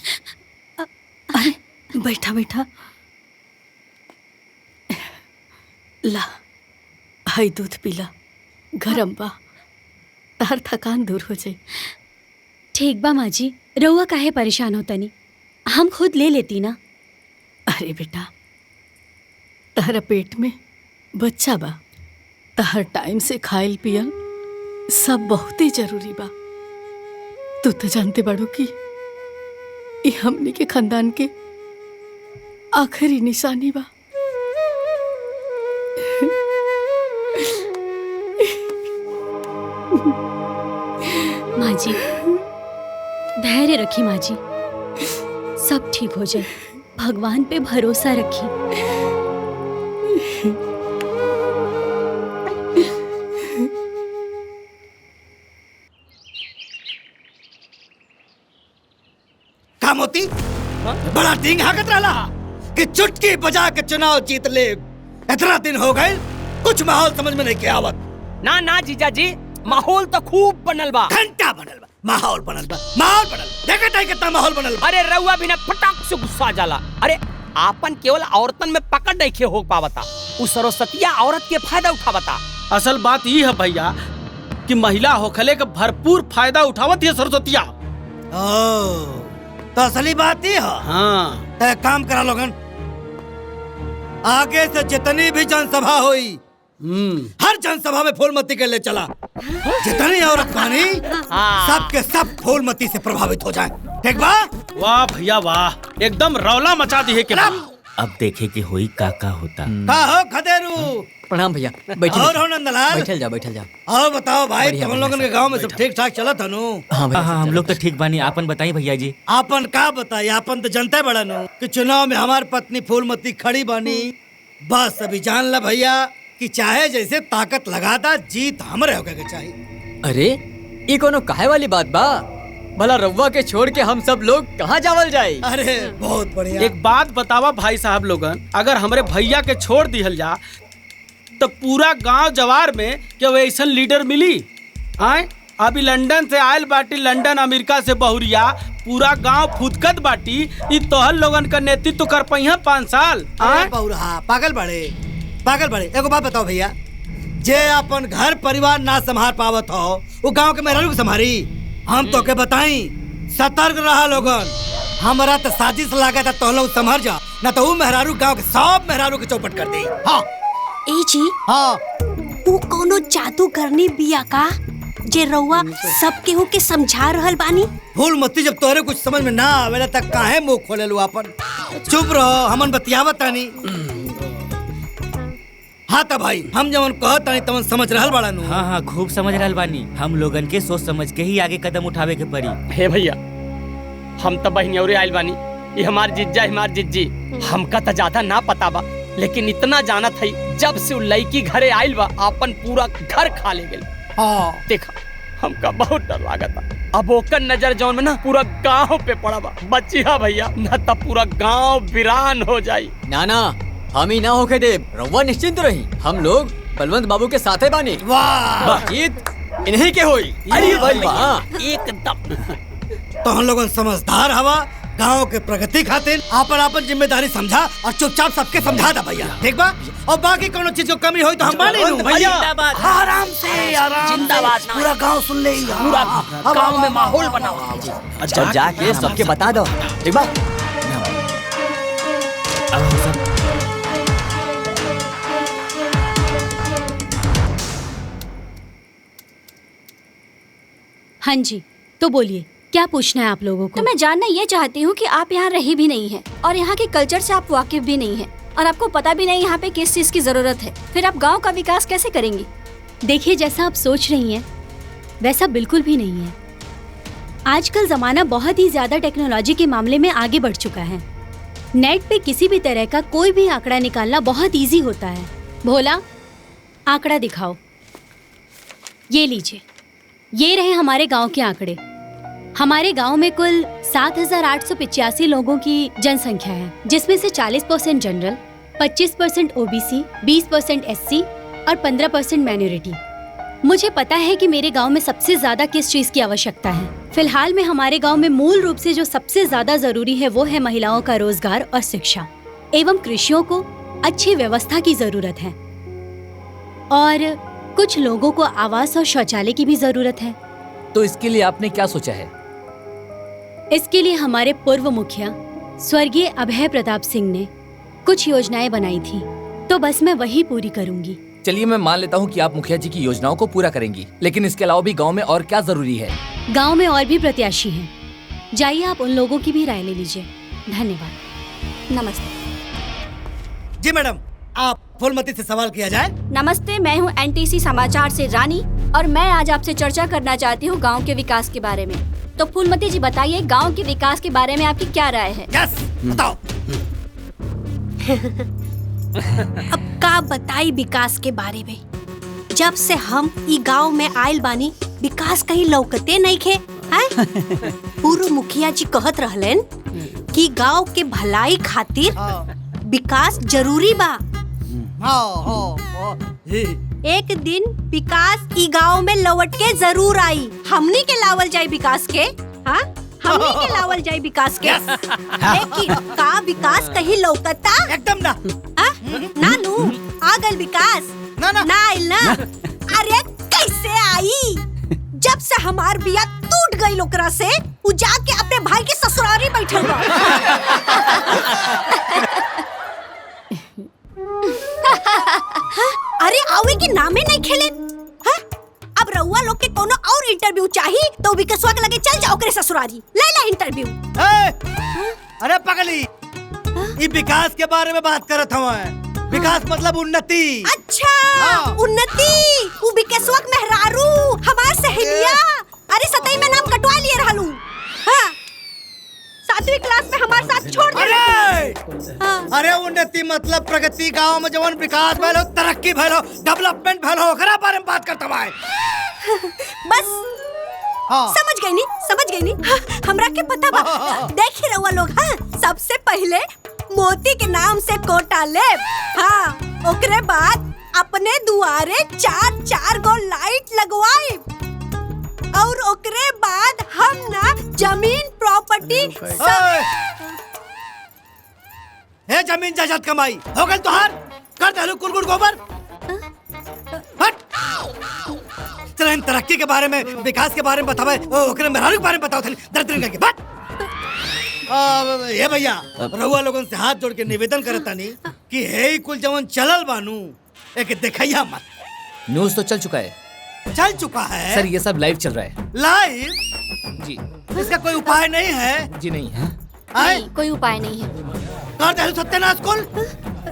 अरे बैठा बैठा ला हाई दूध पीला, गरम बा, हर थकान दूर हो जाए। ठीक बा माँ जी, रउआ काहे परेशान होता नहीं, हम खुद ले लेती ना। अरे बेटा तहरा पेट में बच्चा बा, तहर टाइम से खाइल पियल सब बहुत ही जरूरी बा। तू तो जानते बाड़ू कि ये हमनी के खानदान के आखिरी निशानी बा। माँ जी धैर्य रखी माँ जी, सब ठीक हो जाए, भगवान पे भरोसा रखी। का मोती बड़ा ढींग हाकत रहा कि चुटकी बजा के चुनाव जीत ले। इतना दिन हो गए, कुछ माहौल समझ में नहीं के आवत। ना ना जीजा जी, माहौल तो खूब बनल बा। घंटा बनल बा, माहौल बनल बा, माहौल बनल। देखा टाइ कितना माहौल बनल बा। अरे रउआ बिना फटाक से गुस्सा जाला। अरे आपन केवल औरतन में पकड़ नहीं खे हो पावता, उस सरस्वतिया औरत के फायदा उठावता। असल बात ये है भैया कि महिला होखले का भरपूर फायदा उठावत है सरस्वतिया। तो असली बात ही है। हाँ तो काम करा लोगन, आगे से जितनी भी जनसभा हुई हर जनसभा में फूलमती के ले चला। जितनी औरत बानी सब के सब फूलमती से प्रभावित हो जाए। ठीक बा? वाह भैया वाह, एकदम रौला मचा दी है। अब देखे कि होई का होता। का हो खदेरू? प्रणाम भैया। बैठिए और हो नंदलाल? बैठल जाओ बैठल जाओ। और बताओ भाई, बढ़िया, तुम लोगन के गांव में सब ठीक ठाक चला था नु? हाँ भैया, हम लोग तो ठीक बानी। आपन बताइए भैया जी। आपन का बताई, आपन तो जनता बड़ा नु कि चुनाव में हमारी पत्नी फूलमती खड़ी बनी। बस अभी जान ला भैया कि चाहे जैसे ताकत लगा दा, जीत हमरे होके के चाहिए। अरे ये कोनो काहे वाली बात बा? भला रउआ के छोड़ के हम सब लोग कहाँ जावल जाए? अरे बहुत बढ़िया। एक बात बतावा भाई साहब लोगन, अगर हमरे भैया के छोड़ दिहल जा तो पूरा गांव जवार में क्या वैसा लीडर मिली? आए अभी लंदन से आयल बाटी, लंदन अमेरिका से बहुरिया, पूरा गांव फुदकत बाटी। ई तोहर लोगन का नेतृत्व कर पहिया 5 साल। बहुरा पागल बड़े। एगो बात बताओ भैया, जे अपन घर परिवार ना संभाल पावत हो वो गांव के मेहरारू को संभारी? हम तो के बताई, सतर्क रहा लोगन। हमारा तो साजिश लगा था, तो लोग संभर जा, ना तो वो मेहरारू गांव के सब मेहरारू के चौपट कर दी। हाँ ए जी, हाँ तू कोनो जादू करनी बिया का जे रउआ सब केहू के समझा रहल बानी? फूलमती, जब तोहरे कुछ समझ में ना आवेला तक काहे मुंह खोले लू अपन? चुप रहो, हमन बतियावत तानी। हाँ तो भाई, हम जवन कहत तानी तवन समझ रहल बाड़ा नु? हाँ खूब समझ रहल बानी। हम लोगन के सोच समझ के ही आगे कदम उठावे के पड़ी। हे भैया, हम तो बहनियौरे आइल बानी, ये हमार जिज्जा हमार जिज्जी। हमका तो ज्यादा ना पता बा, लेकिन इतना जानत है जब से लड़की घरे आइल बा अपन पूरा घर खा ले गेल। देखा हमका बहुत डर लागता। अब ओकर नजर जौन में ना पूरा गांव पे पड़ा बा। बचिया भैया, ना तो पूरा गांव वीरान हो जाई। ना हम ही ना होके देव, रउआ निश्चिंत रही। हम लोग बलवंत बाबू के साथे बानी। वाह, जीत इन्हीं के होई। अरे भाई एकदम। तो हम लोगन समझदार हवा, गांव के प्रगति खातिर आपन जिम्मेदारी समझा और चुपचाप सबके समझा दा भैया। ठीक बा? और बाकी कोनो चीज को कमी होई तो हम माने लूं भैया। आराम से, आराम से। पूरा गांव सुन ले, पूरा गांव में माहौल बनाओ। अच्छा जाके सबके बता दो। ठीक बा? हाँ जी, तो बोलिए क्या पूछना है आप लोगों को? तो मैं जानना ये चाहती हूँ कि आप यहाँ रही भी नहीं हैं और यहाँ के कल्चर से आप वाकिफ भी नहीं हैं और आपको पता भी नहीं यहाँ पे किस चीज की जरूरत है, फिर आप गांव का विकास कैसे करेंगी? देखिए, जैसा आप सोच रही हैं वैसा बिल्कुल भी नहीं है। आजकल जमाना बहुत ही ज्यादा टेक्नोलॉजी के मामले में आगे बढ़ चुका है। नेट पे किसी भी तरह का कोई भी आंकड़ा निकालना बहुत इजी होता है। भोला, आंकड़ा दिखाओ। ये लीजिए, ये रहे हमारे गांव के आंकड़े। हमारे गांव में कुल 7,885 लोगों की जनसंख्या है, जिसमें से 40% जनरल, 25% ओबीसी, 20% एससी और 15% माइनॉरिटी। मुझे पता है कि मेरे गांव में सबसे ज्यादा किस चीज की आवश्यकता है। फिलहाल में हमारे गांव में मूल रूप से जो सबसे ज्यादा जरूरी है वो है महिलाओं का रोजगार और शिक्षा एवं कृषियों को अच्छी व्यवस्था की जरूरत है, और कुछ लोगों को आवास और शौचालय की भी जरूरत है। तो इसके लिए आपने क्या सोचा है? इसके लिए हमारे पूर्व मुखिया स्वर्गीय अभय प्रताप सिंह ने कुछ योजनाएं बनाई थी, तो बस मैं वही पूरी करूंगी। चलिए, मैं मान लेता हूँ कि आप मुखिया जी की योजनाओं को पूरा करेंगी, लेकिन इसके अलावा भी गांव में और क्या जरूरी है? गांव में और भी प्रत्याशी हैं। जाइए, आप उन लोगों की भी राय ले लीजिए। धन्यवाद। नमस्ते। जी मैडम, आप फूलमती से सवाल किया जाए। नमस्ते, मैं हूँ एनटीसी समाचार से रानी, और मैं आज आपसे चर्चा करना चाहती हूँ गांव के विकास के बारे में। तो फूलमती जी बताइए, गांव के विकास के बारे में आपकी क्या राय है? यस, बताओ। अब का बताई विकास के बारे में। जब से हम ई गांव में आयल बानी, विकास कहीं लौकते नहीं खे। पूर्व मुखिया जी कहत रहलन कि गांव के भलाई खातिर विकास जरूरी बा। एक दिन विकास ई गांव में लौट के जरूर आई। हमनी के लावल जाए विकास के, हाँ हमनी के लावल जाए विकास के। लेकिन का विकास कहीं लौकता? एकदम ना। नानू, आ गल विकास। ना आइल ना। अरे कैसे आई? जब से हमार बिया टूट गई ओकरा से, उ जाके अपने भाई के ससुरारी बैठल बा। अरे आवे के नामे नहीं खेले। अब रउआ लोग के कोनो और इंटरव्यू चाहिए तो विकासवा के लगे चल जाओ करे ससुरारी, ले ला इंटरव्यू। अरे पगली, ये विकास के बारे में बात करत हूँ। विकास मतलब उन्नति। अच्छा, उन्नति। वो विकासवा के मेहरारू हमार सहेलिया। अरे सतई में नाम कटवा लिए रहलू। हाँ, 7वीं क्लास में हमारे साथ छोड़ दे। अरे उन्नति मतलब प्रगति। गांव में जवन विकास भलो, तरक्की भलो, डेवलपमेंट भलो, ओकरा बारे में बात करता है। बस समझ गई नी, समझ गई नी। हमरा के पता बा। देखी रहुआ लोग, हाँ सबसे पहले मोती के नाम से कोटा ले। हाँ, ओकरे बाद अपने दुआरे 4-4 गो लाइट लगवाए, और ओकरे बाद हम ना जमीन प्रॉपर्टी है जमीन जायदाद कमाई हो गल तोहार। कर दहलू कुलगुड़ गोबर। हट। चल तरक्की के बारे में, विकास के बारे में बतावे, ओकरे मेहरारू के बारे में बताओ। दर्द करके बट। ये भैया, रहुआ लोगन से हाथ जोड़ के निवेदन करतानी कि हे कुल जवन चलल बानू, एक देखैया मत। न्यूज़ तो चल चुका है। चल चुका है सर, ये सब लाइव चल रहा है। लाइव? जी। इसका कोई उपाय नहीं है? जी नहीं है। नहीं, कोई उपाय नहीं है। कर दे सत्यानाश कुल।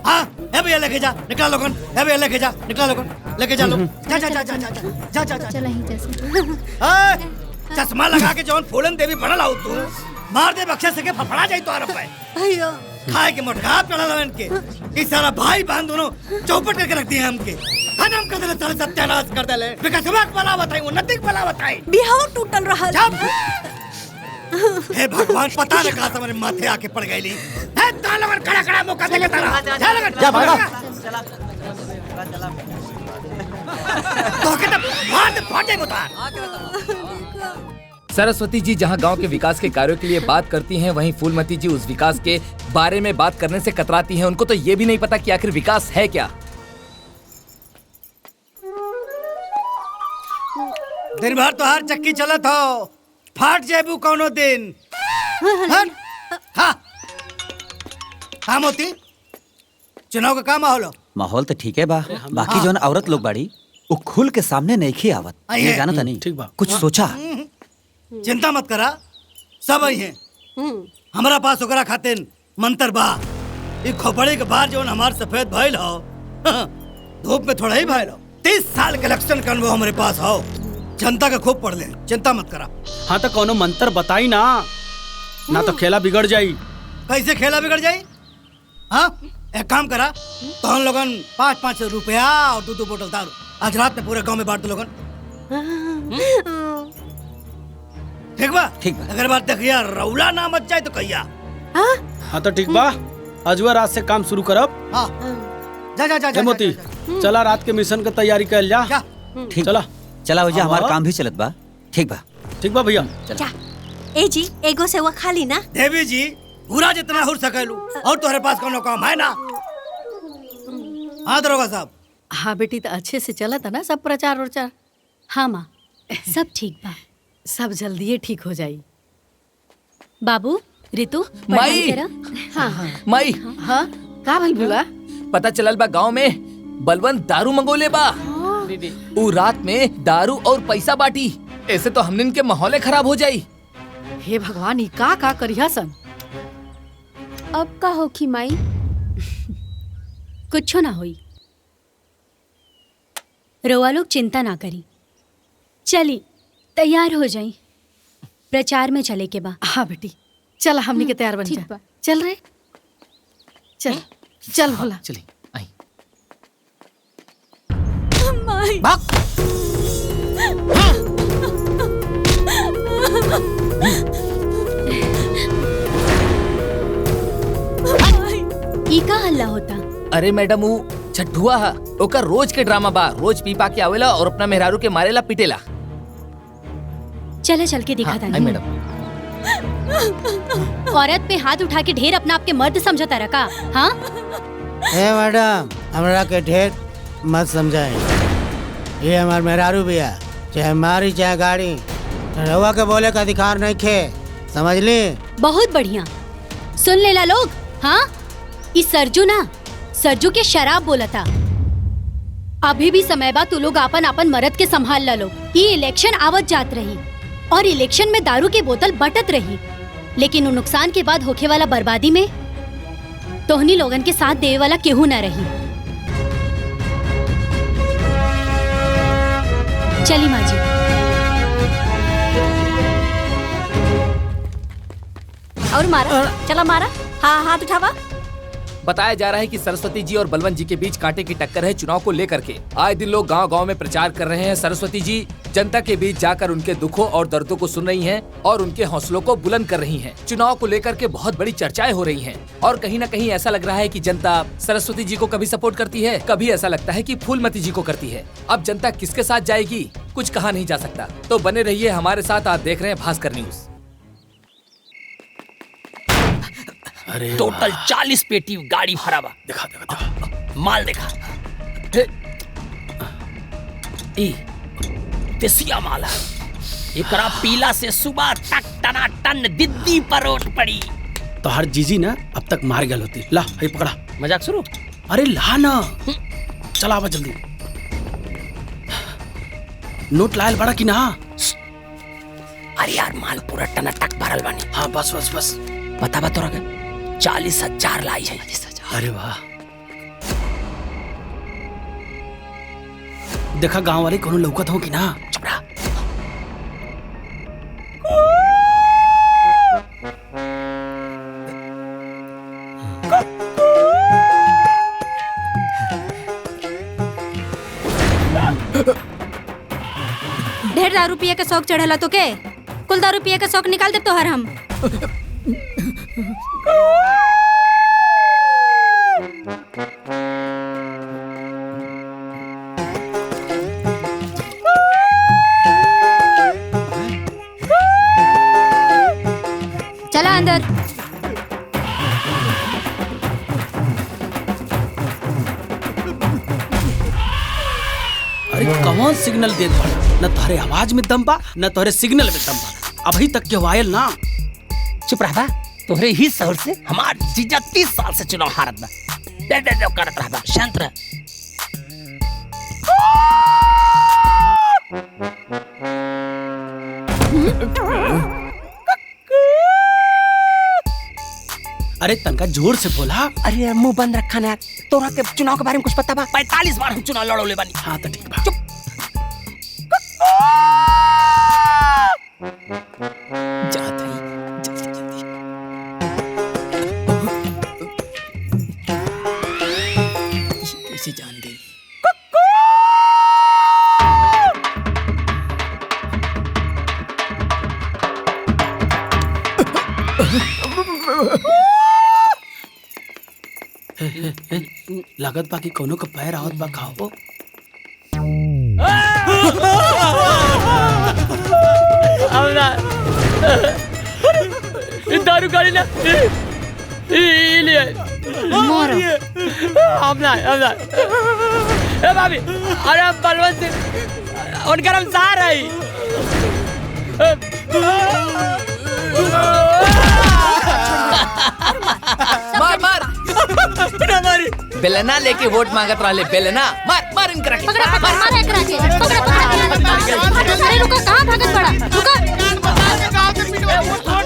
हाँ, है भैया लेके जा, निकला लोगन। है भैया लेके जा, निकला लोगन, लेके जा लोग। जा जा जा जा जा जा जा जा। चला ही जैसे। चश्मा लगा के जवन फूलन देवी बनल आउ तू, मार दे बक्से से के फफड़ा जाई तो आरप पे। भैया खाए के मोटका चढ़ल इनके। इस सारा भाई बहन दोनों चौपट करके रख दिए हमके। खत्म कर देले, साले सत्यानाश कर देले। विकासवा के भला बताई, उन्नति के भला बताई। बिहाव टूटल रहल। हे भगवान, पता न कहां से मेरे माथे आके पड़ गईली। है तालवन खड़ा खड़ा मौका देके तारा। जा लगन, जा भागा। तो के तब मार दे, फाटे मुतार। सरस्वती जी जहां गांव के विकास के कार्यों के लिए बात करती हैं, वहीं फूलमती जी उस विकास के बारे में बात करने से कतराती हैं। उनको तो ये भी नहीं पता कि आखिर विकास है क्या। दिन भर तो हर चक्की चलत हो, फाट जेबू कौनो दिन। हाँ हाँ मोती, चुनाव का काम माहौल हो? माहौल तो ठीक है बा, बाकी जोन औरत लोग बाड़ी वो खुल के सामने नहीं खी आवत। ये जाना था नहीं, ठीक बा। कुछ सोचा? चिंता मत करा, सब आई हैं। हमारा पास ओकरा खातिर मंत्र बा। ई खोपड़ी के बाहर जोन हमार सफेद भइल हो, धूप में थोड़ा ही भइल हो। 30 साल के इलेक्शन का अनुभव हमारे पास हो। जनता का खूब पढ़ ले, चिंता मत करा। हाँ तो कोनो मंत्र बताई ना, ना तो खेला बिगड़ जाई। कैसे खेला बिगड़ जाई? हाँ, एक काम करा, तो हम लोगन 5-5 रुपया और 2-2 बोतल दारू आज रात में पूरे गांव में बांट दो लोगन। ठीक बा? ठीक बा। अगर बात देखिया रौला ना मच जाए तो कहिया। हाँ तो ठीक बा, अजुआ रात से काम शुरू करब। हाँ, जा मोती, चला रात के मिशन का तैयारी कर जा। ठीक, चला चला भैया, हमारा काम भी चलत बा। ठीक बा, ठीक बा भैया। जा ए जी, एगो से वो खाली ना। देवी जी, पूरा जितना हो सकेलू, और तुम्हारे पास कोनो काम है ना? हाँ दरोगा साहब। हाँ बेटी, तो अच्छे से चला था ना सब प्रचार उचार? हाँ माँ, सब ठीक बा। सब जल्दी ठीक हो जाई। बाबू, रितु, माई, माई, हाँ का भइल बोला? पता चलल बा गांव में बलवंत दारू मंगोले बा। उ रात में दारू और पैसा बाटी, ऐसे तो हमने इनके माहौले खराब हो जाई। हे भगवान, ई का करिया सन? अब का होखी माई? कुछ ना होई, रोआ लोग चिंता ना करी। चली तैयार हो जाई, प्रचार में चले के बा। हाँ बेटी, चल हमनी के तैयार बन जा। चल रे, चल चल भोला। चली आई। भाग। ई का हल्ला होता? अरे मैडम, उ छठुआ हा, ओकर रोज के ड्रामा बा। रोज पी पा के आवेला और अपना मेहरारू के मारेला पीटेला। चले चल के दिखा था। मैडम, औरत पे हाथ उठा के ढेर अपना आपके मर्द समझता रखा? हाँ ए मैडम, हमरा के ढेर मत समझाए। ये हमार मेहरारू बिया, चाहे मारी चाहे गाड़ी, रहुआ के बोले का अधिकार नहीं खे, समझ ली? बहुत बढ़िया, सुन लेला लोग। हाँ, इस सरजू ना, सरजू के शराब बोला था। अभी भी समय बा, तू लोग आपन आपन मर्द के संभाल ला लोग। ये इलेक्शन आवत जात रही और इलेक्शन में दारू के बोतल बटत रही, लेकिन उन नुकसान के बाद होखे वाला बर्बादी में तोहनी लोगन के साथ देवे वाला केहू ना रही। चली माँ जी। और मारा, चला मारा। हाँ, हाथ उठावा। बताया जा रहा है कि सरस्वती जी और बलवंत जी के बीच कांटे की टक्कर है चुनाव को लेकर के। आए दिन लोग गांव-गांव में प्रचार कर रहे हैं। सरस्वती जी जनता के बीच जाकर उनके दुखों और दर्दों को सुन रही हैं और उनके हौसलों को बुलंद कर रही हैं। चुनाव को लेकर के बहुत बड़ी चर्चाएं हो रही हैं और कहीं न कहीं ऐसा लग रहा है कि जनता सरस्वती जी को कभी सपोर्ट करती है, कभी ऐसा लगता है कि फूलमती जी को करती है। अब जनता किसके साथ जाएगी कुछ कहा नहीं जा सकता। तो बने रहिए हमारे साथ। आप देख रहे हैं भास्कर न्यूज। अरे टोटल 40 पेटी गाड़ी भरा बा। देखा देखा देखा माल देखा। देसिया माल है। एकरा पीला से सुबह तक टना टन दिद्दी परोट पड़ी। तो हर जीजी ना अब तक मार गल होती। ला ये पकड़ा। मजाक शुरू। अरे ला ना, चला आवा जल्दी। नोट लायल बड़ा की ना? अरे यार माल पूरा टना टक भरल बानी। हाँ बस बस बस। बता तोरा के 40,000 लाई है। अरे वाह, देखा गांव वाले कोनो लौकत हो कि ना? चुप रहा। ढेर दारू पिए के शौक चढ़ेला तो के? कुल दारू पिए के शौक निकाल दे तो हर हम। चला अंदर। अरे कौन सिग्नल देत बा? न तोहरे आवाज में दम बा, न तोहरे सिग्नल में दम बा। अभी तक के वायल ना। चुप रहा। तोहरे ही शहर से हमार जीजा 30 साल से चुनाव हारत बा। दे करत रहा। शांत रह। अरे तनका जोर से बोला। अरे यार मुंह बंद रखा ना। तोरा के चुनाव के बारे में कुछ पता बा? 45 बार हम चुनाव लड़ोले बानी। हाँ तो ठीक बा। चुप। जात है जल्दी जल्दी। ये कैसे जान गई? लागत बाकी कोनो का पैर आवत बा खाओ। दारू गाड़ी ना लिए मोरो ए भाभी, अरे हम बलवंत सिंह उनका हम सार है। मार मार मारी बेलना लेके वोट मांगत रहले। बेलना मार मार इनकरा के। पकड़ा पकड़ा मार एकरा के। पकड़ा पकड़ा अरे रुका, कहां भागत बड़ा? रुका।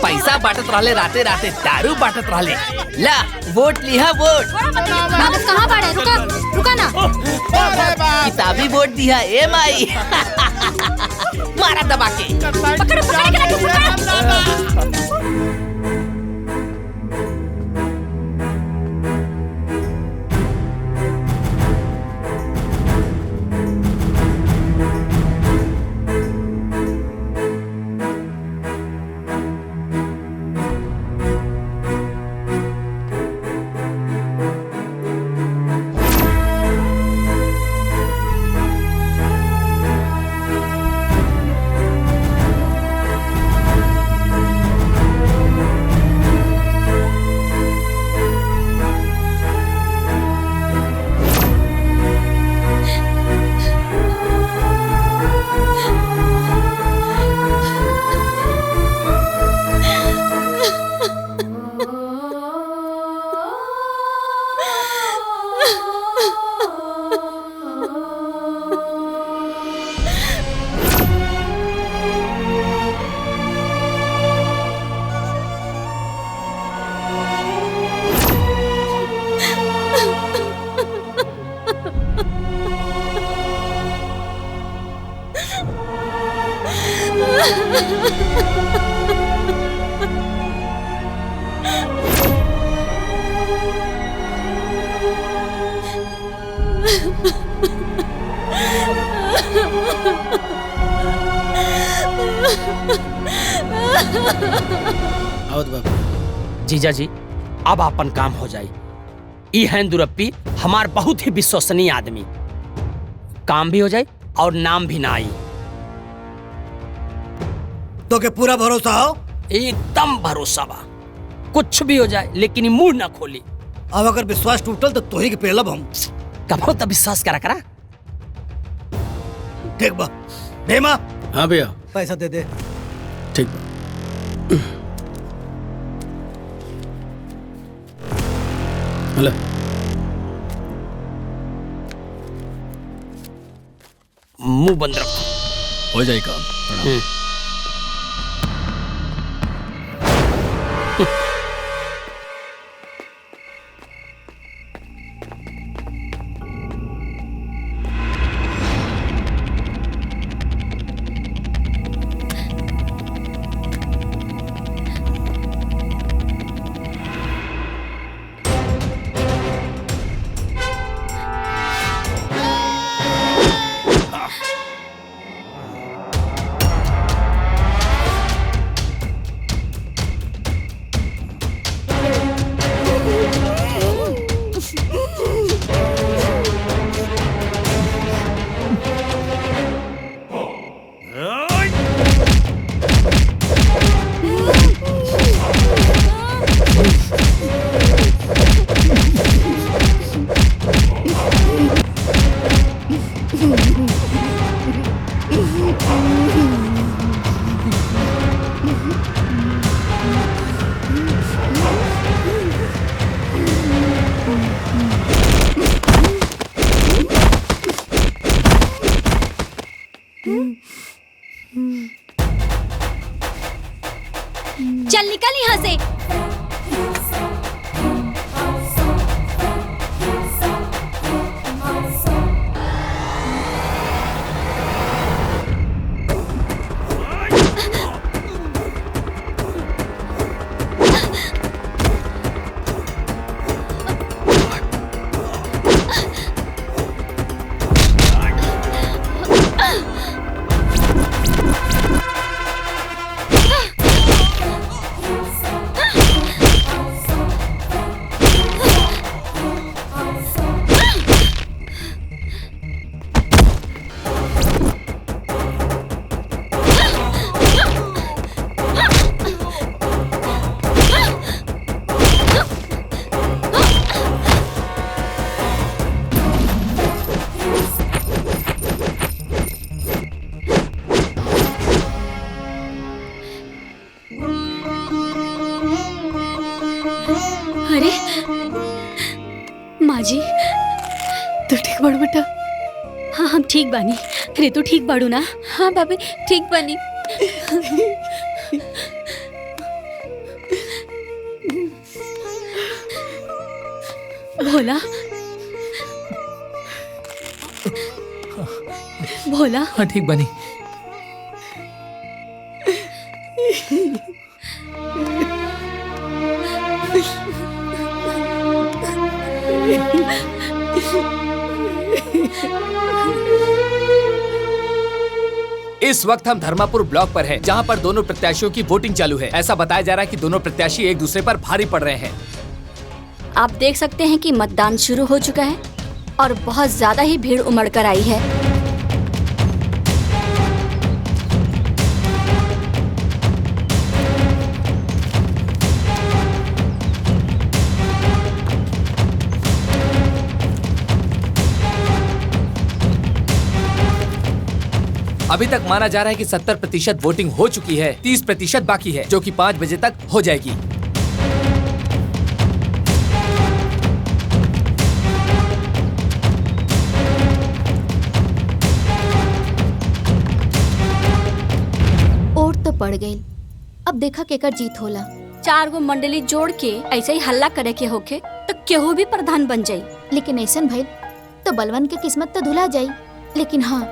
पैसा बांटत रहले, राते राते दारू बांटत रहले। ला वोट लिहा वोट। भागत कहां बाड़े? रुका रुका ना। किताबी वोट दिया ए माई। मारा दबा के। पकड़ पकड़ एकरा के पकड़। जीजा जी, अब अपन काम हो जाई। ई हैं दुरप्पी हमार बहुत ही विश्वसनीय आदमी। काम भी हो जाए और नाम भी ना आई। तो के पूरा भरोसा हो? एकदम भरोसा बा। कुछ भी हो जाए लेकिन मुंह ना खोली। अब अगर विश्वास टूटल तो तोही के पेलब हम। कबो तो विश्वास करा करा। ठीक बा। दे माँ। हाँ भैया। पैसा दे दे। ठीक बा। हेलो। मुंह बंद रखो। हो जाए काम। अरे माँ जी तू ठीक बाड़ू बेटा? हाँ हम ठीक बानी। रे तू ठीक बाड़ू ना? हाँ भाभी ठीक बनी। भोला भोला हाँ ठीक बनी। इस वक्त हम धर्मापुर ब्लॉक पर हैं, जहां पर दोनों प्रत्याशियों की वोटिंग चालू है। ऐसा बताया जा रहा है कि दोनों प्रत्याशी एक दूसरे पर भारी पड़ रहे हैं। आप देख सकते हैं कि मतदान शुरू हो चुका है और बहुत ज्यादा ही भीड़ उमड़ कर आई है। अभी तक माना जा रहा है कि 70% वोटिंग हो चुकी है, 30% बाकी है, जो कि 5 बजे तक हो जाएगी। वोट तो पड़ गई, अब देखा केकर जीत होला। 4 गो मंडली जोड़ के ऐसे ही हल्ला करे के होके तो केहू भी प्रधान बन जाई। लेकिन ऐसन भइल तो बलवन के किस्मत तो धुला जाई, लेकिन हाँ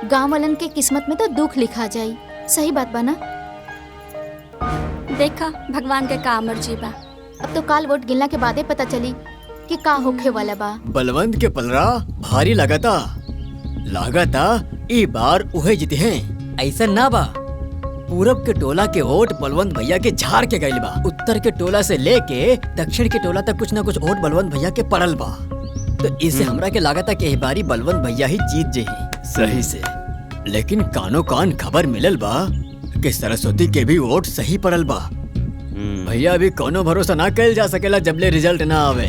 गांव वालन के किस्मत में तो दुख लिखा जाई। सही बात बा ना? देखा भगवान के का मर्जी बा। अब तो काल वोट गिनला के बादे पता चली कि का होखे वाला बा। बलवंत के पलरा भारी लगाता ई बार उहे जीते हैं। ऐसा ना बा, पूरब के टोला के वोट बलवंत भैया के झाड़ के गइल बा। उत्तर के टोला से लेके दक्षिण के टोला तक कुछ न कुछ वोट बलवंत भैया के पड़ल बा। तो इसे हमरा के लागता कि इस बारी बलवंत भैया ही जीत जेही सही से। लेकिन कानो कान खबर मिलल बा कि सरस्वती के भी वोट सही पड़ल बा। भैया अभी कोनो भरोसा ना कल जा सकेला जबले रिजल्ट ना आवे।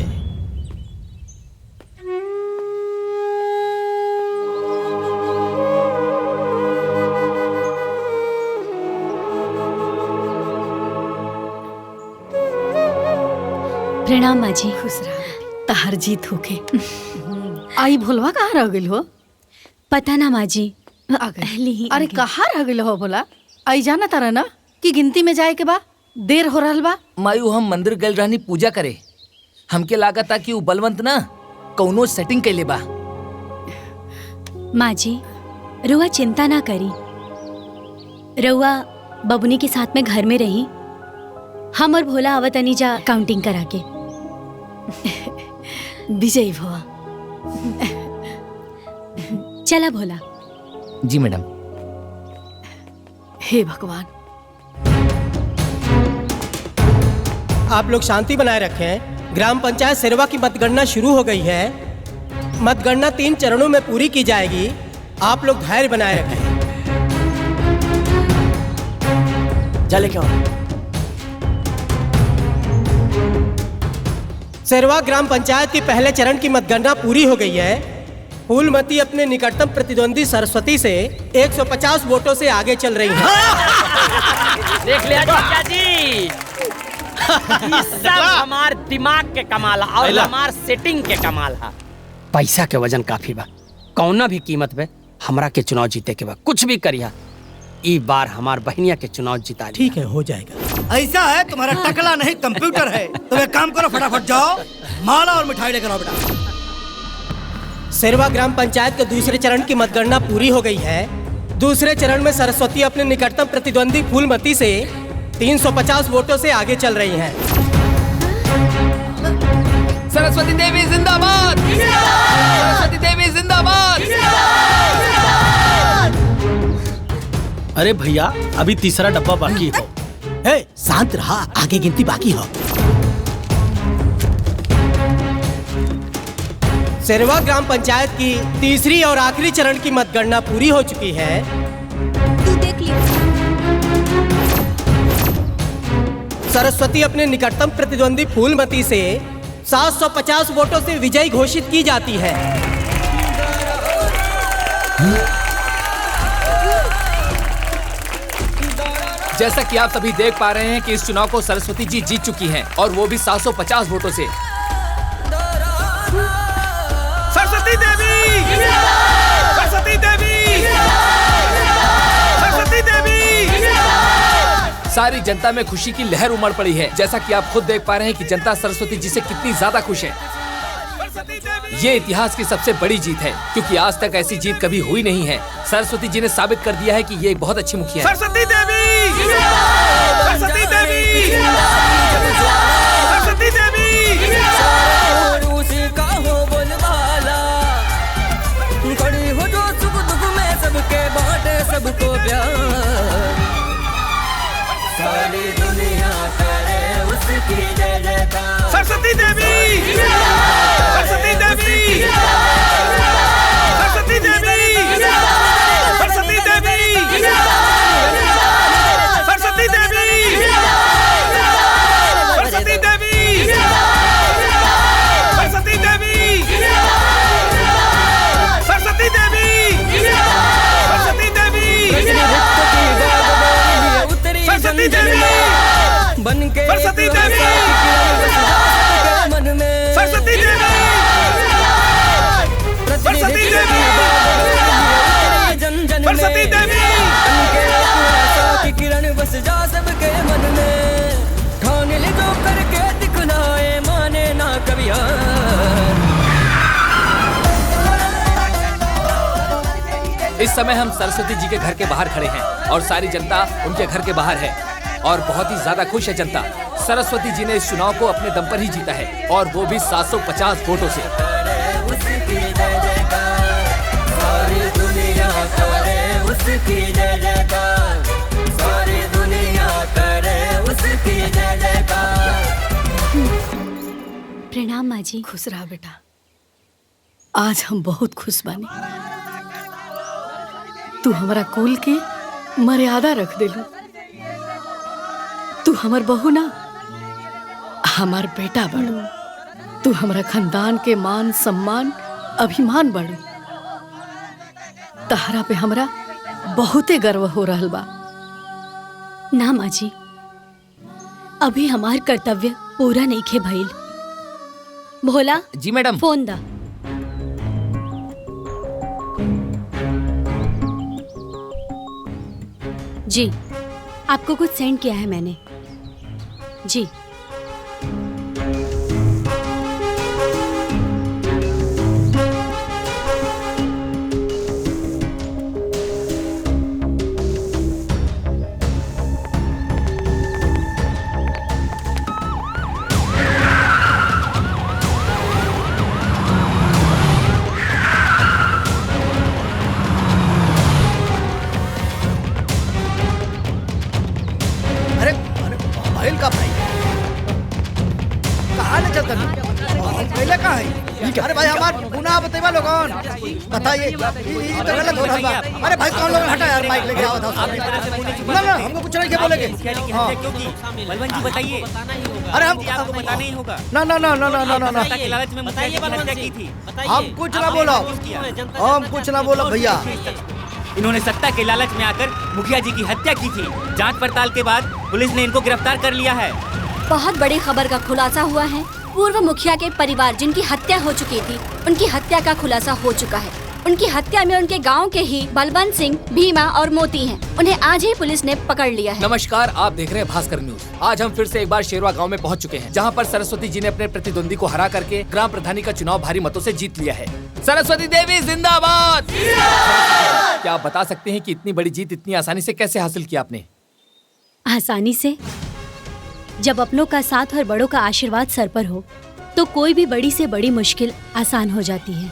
प्रणाम माँ जी। खुश रह, तहार जीत होके। आई भोलवा कहाँ रह गई हो? पता ना माँ जी। आ गई। अरे कहाँ रह गई हो भोला? आई जाना तारा ना कि गिनती में जाए के बा देर हो रहल बा। मायू हम मंदिर गइल रहनी पूजा करे, हमके लागता कि उ बलवंत ना कौनो सेटिंग कैले बा। माँ जी रुआ चिंता ना करी, रुआ बबुनी के साथ में घर में रही, हम और भोला आवतनी जा काउंटिंग करा के। विजयी भवा। चला भोला। जी मैडम। हे भगवान। आप लोग शांति बनाए रखें। ग्राम पंचायत सेरवा की मतगणना शुरू हो गई है। मतगणना 3 चरणों में पूरी की जाएगी। आप लोग धैर्य बनाए रखें। चले क्या? सेरवा ग्राम पंचायत की पहले चरण की मतगणना पूरी हो गई है। फूलमती अपने निकटतम प्रतिद्वंदी सरस्वती से 150 वोटों से आगे चल रही है। देख लिया क्या जी? ये सब हमार दिमाग के कमाल और हमार सेटिंग के कमाल है। पैसा के वजन काफी बा, कौना भी कीमत पे हमरा के चुनाव जीते के बा। कुछ भी करिया, ई बार हमार बहनिया के चुनाव जिता। ठीक है, हो जाएगा। ऐसा है तुम्हारा टकला नहीं कंप्यूटर है। तो एक काम करो, फटाफट जाओ माला और मिठाई लेकर आओ बेटा। सेरवा ग्राम पंचायत के दूसरे चरण की मतगणना पूरी हो गई है। दूसरे चरण में सरस्वती अपने निकटतम प्रतिद्वंदी फूलमती से 350 वोटों से आगे चल रही हैं। सरस्वती देवी जिंदाबाद! सरस्वती देवी जिंदाबाद! अरे भैया अभी तीसरा डब्बा बाकी हो। शांत रहा, आगे गिनती बाकी हो। सेरवा ग्राम पंचायत की तीसरी और आखिरी चरण की मतगणना पूरी हो चुकी है। तू देख लिया। सरस्वती अपने निकटतम प्रतिद्वंदी फूलमती से 750 वोटों से विजयी घोषित की जाती है। जैसा कि आप सभी देख पा रहे हैं कि इस चुनाव को सरस्वती जी जीत चुकी हैं और वो भी 750 वोटों से। सरस्वती देवी! सरस्वती देवी! सरस्वती देवी! सारी जनता में खुशी की लहर उमड़ पड़ी है। जैसा कि आप खुद देख पा रहे हैं कि जनता सरस्वती जी से कितनी ज्यादा खुश है। ये इतिहास की सबसे बड़ी जीत है क्योंकि आज तक ऐसी जीत कभी हुई नहीं है। सरस्वती जी ने साबित कर दिया है कि ये एक बहुत अच्छी मुखिया है। सरस्वती देवी! सरस्वती देवी! सरस्वती देवी! का हो बोलबाला, खड़ी हो जो सुख दुख में सबके बांटे सबको प्यार। सारी दुनिया करे उसकी जय जयकार। सरस्वती देवी! सरस्वती देवी! सरस्वती देवी! सरस्वती देवी! सरस्वती देवी! सरस्वती देवी! सरस्वती देवी! सरस्वती देवी! सरस्वती देवी! सरस्वती देवी! बनके सरस्वती देवी! मन में सरस्वती देवी! सरस्वती देवी! जन जन सरस्वती देवी! की किरण बस जा सबके मन में। ठान ले जो करके दिखलाए माने ना कभी हार। इस समय हम सरस्वती जी के घर के बाहर खड़े हैं और सारी जनता उनके घर के बाहर है और बहुत ही ज्यादा खुश है जनता। सरस्वती जी ने इस चुनाव को अपने दम पर ही जीता है और वो भी 750 वोटों से। उसकी जय जयकार, सारी दुनिया करे उसकी जय जयकार, सारी दुनिया करे उसकी जय जयकार। प्रणाम माँ जी। खुश रहा बेटा। आज हम बहुत खुश बानी। तू हमारा कुल के मर्यादा रख देलू। तू हमार बहू ना, हमार बेटा बड़ू। तू हमारा खानदान के मान सम्मान अभिमान बड़ू। तहरा पे हमरा बहुते गर्व हो रहल बा। ना माँ जी, अभी हमार कर्तव्य पूरा नहीं खे भइल। भोला जी मैडम। फोन दा। जी, आपको कुछ सेंड किया है मैंने। जी। भाई का भाई कहाँ ले चलता पहले कहाँ है? अरे भाई हमार गुनाह बतेवा लोगन बताइए, ये तो गलत हो रहा है। अरे भाई कौन लोग हटा यार, माइक लेके आओ था। ना ना हमको कुछ नहीं क्या बोलेंगे। हाँ बलवंत जी बताइए। अरे हम बताना ही होगा। ना ना ना ना ना ना ना लालच में मुखिया जी की हत्या की थी। हम कुछ ना बोला, हम कुछ ना बोला भैया। इन्होंने सत्ता के लालच में आकर मुखिया जी की हत्या की थी। जांच पड़ताल के बाद पुलिस ने इनको गिरफ्तार कर लिया है। बहुत बड़ी खबर का खुलासा हुआ है। पूर्व मुखिया के परिवार जिनकी हत्या हो चुकी थी, उनकी हत्या का खुलासा हो चुका है। उनकी हत्या में उनके गांव के ही बलवंत सिंह, भीमा और मोती हैं। उन्हें आज ही पुलिस ने पकड़ लिया है। नमस्कार, आप देख रहे हैं भास्कर न्यूज। आज हम फिर से एक बार शेरवा गांव में पहुंच चुके हैं, जहां पर सरस्वती जी ने अपने प्रतिद्वंदी को हरा करके ग्राम प्रधानी का चुनाव भारी मतों से जीत लिया है। सरस्वती देवी जिंदाबाद। क्या आप बता सकते हैं कि इतनी बड़ी जीत इतनी आसानी से कैसे हासिल की आपने? आसानी से, जब अपनों का साथ और बड़ों का आशीर्वाद सर पर हो तो कोई भी बड़ी से बड़ी मुश्किल आसान हो जाती है।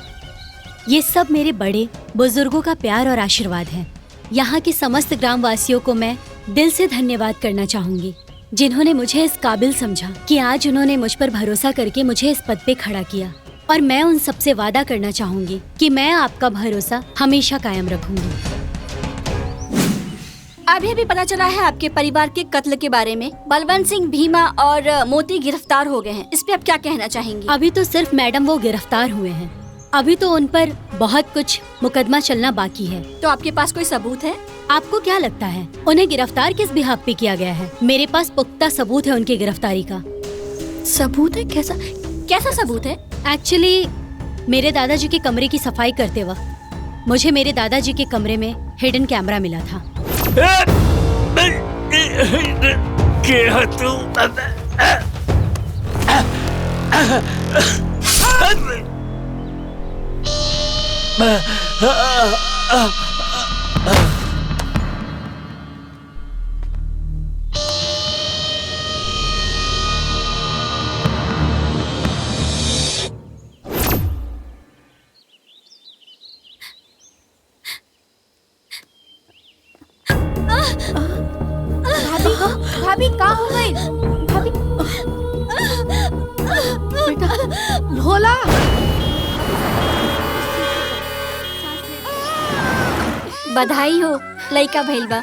ये सब मेरे बड़े बुजुर्गों का प्यार और आशीर्वाद है। यहाँ के समस्त ग्रामवासियों को मैं दिल से धन्यवाद करना चाहूंगी, जिन्होंने मुझे इस काबिल समझा कि आज उन्होंने मुझ पर भरोसा करके मुझे इस पद पे खड़ा किया। और मैं उन सबसे वादा करना चाहूंगी कि मैं आपका भरोसा हमेशा कायम रखूंगी। अभी अभी पता चला है आपके परिवार के कत्ल के बारे में। बलवंत सिंह, भीमा और मोती गिरफ्तार हो गए हैं। इस पे आप क्या कहना चाहेंगी? अभी तो सिर्फ मैडम वो गिरफ्तार हुए हैं। अभी तो उन पर बहुत कुछ मुकदमा चलना बाकी है। तो आपके पास कोई सबूत है? आपको क्या लगता है उन्हें गिरफ्तार किस बिहाफ पे किया गया है? मेरे पास पुख्ता सबूत है उनकी गिरफ्तारी का। सबूत है? कैसा कैसा सबूत है? एक्चुअली मेरे दादाजी के कमरे की सफाई करते वक्त मुझे मेरे दादाजी के कमरे में हिडन कैमरा मिला था। भाभी कहाँ हो गई? भाभी बेटा भोला बधाई हो, लइका भइल बा।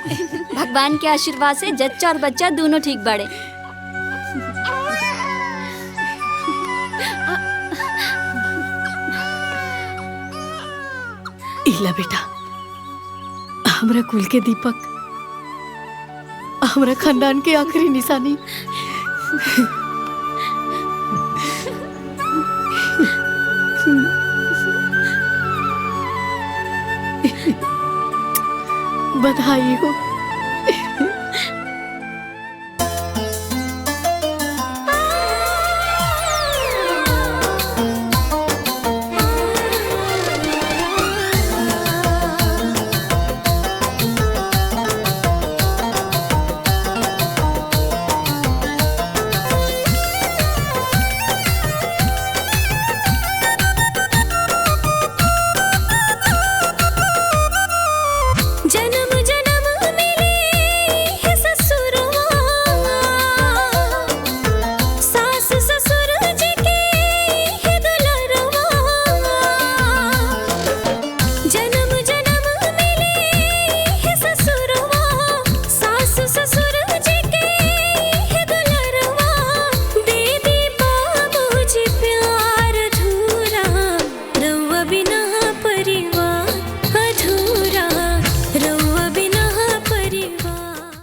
भगवान के आशीर्वाद से जच्चा और बच्चा दोनों ठीक बाड़े। इला बेटा, हमरा कुल के दीपक, हमरा खानदान के आखिरी निशानी। बधाई हो।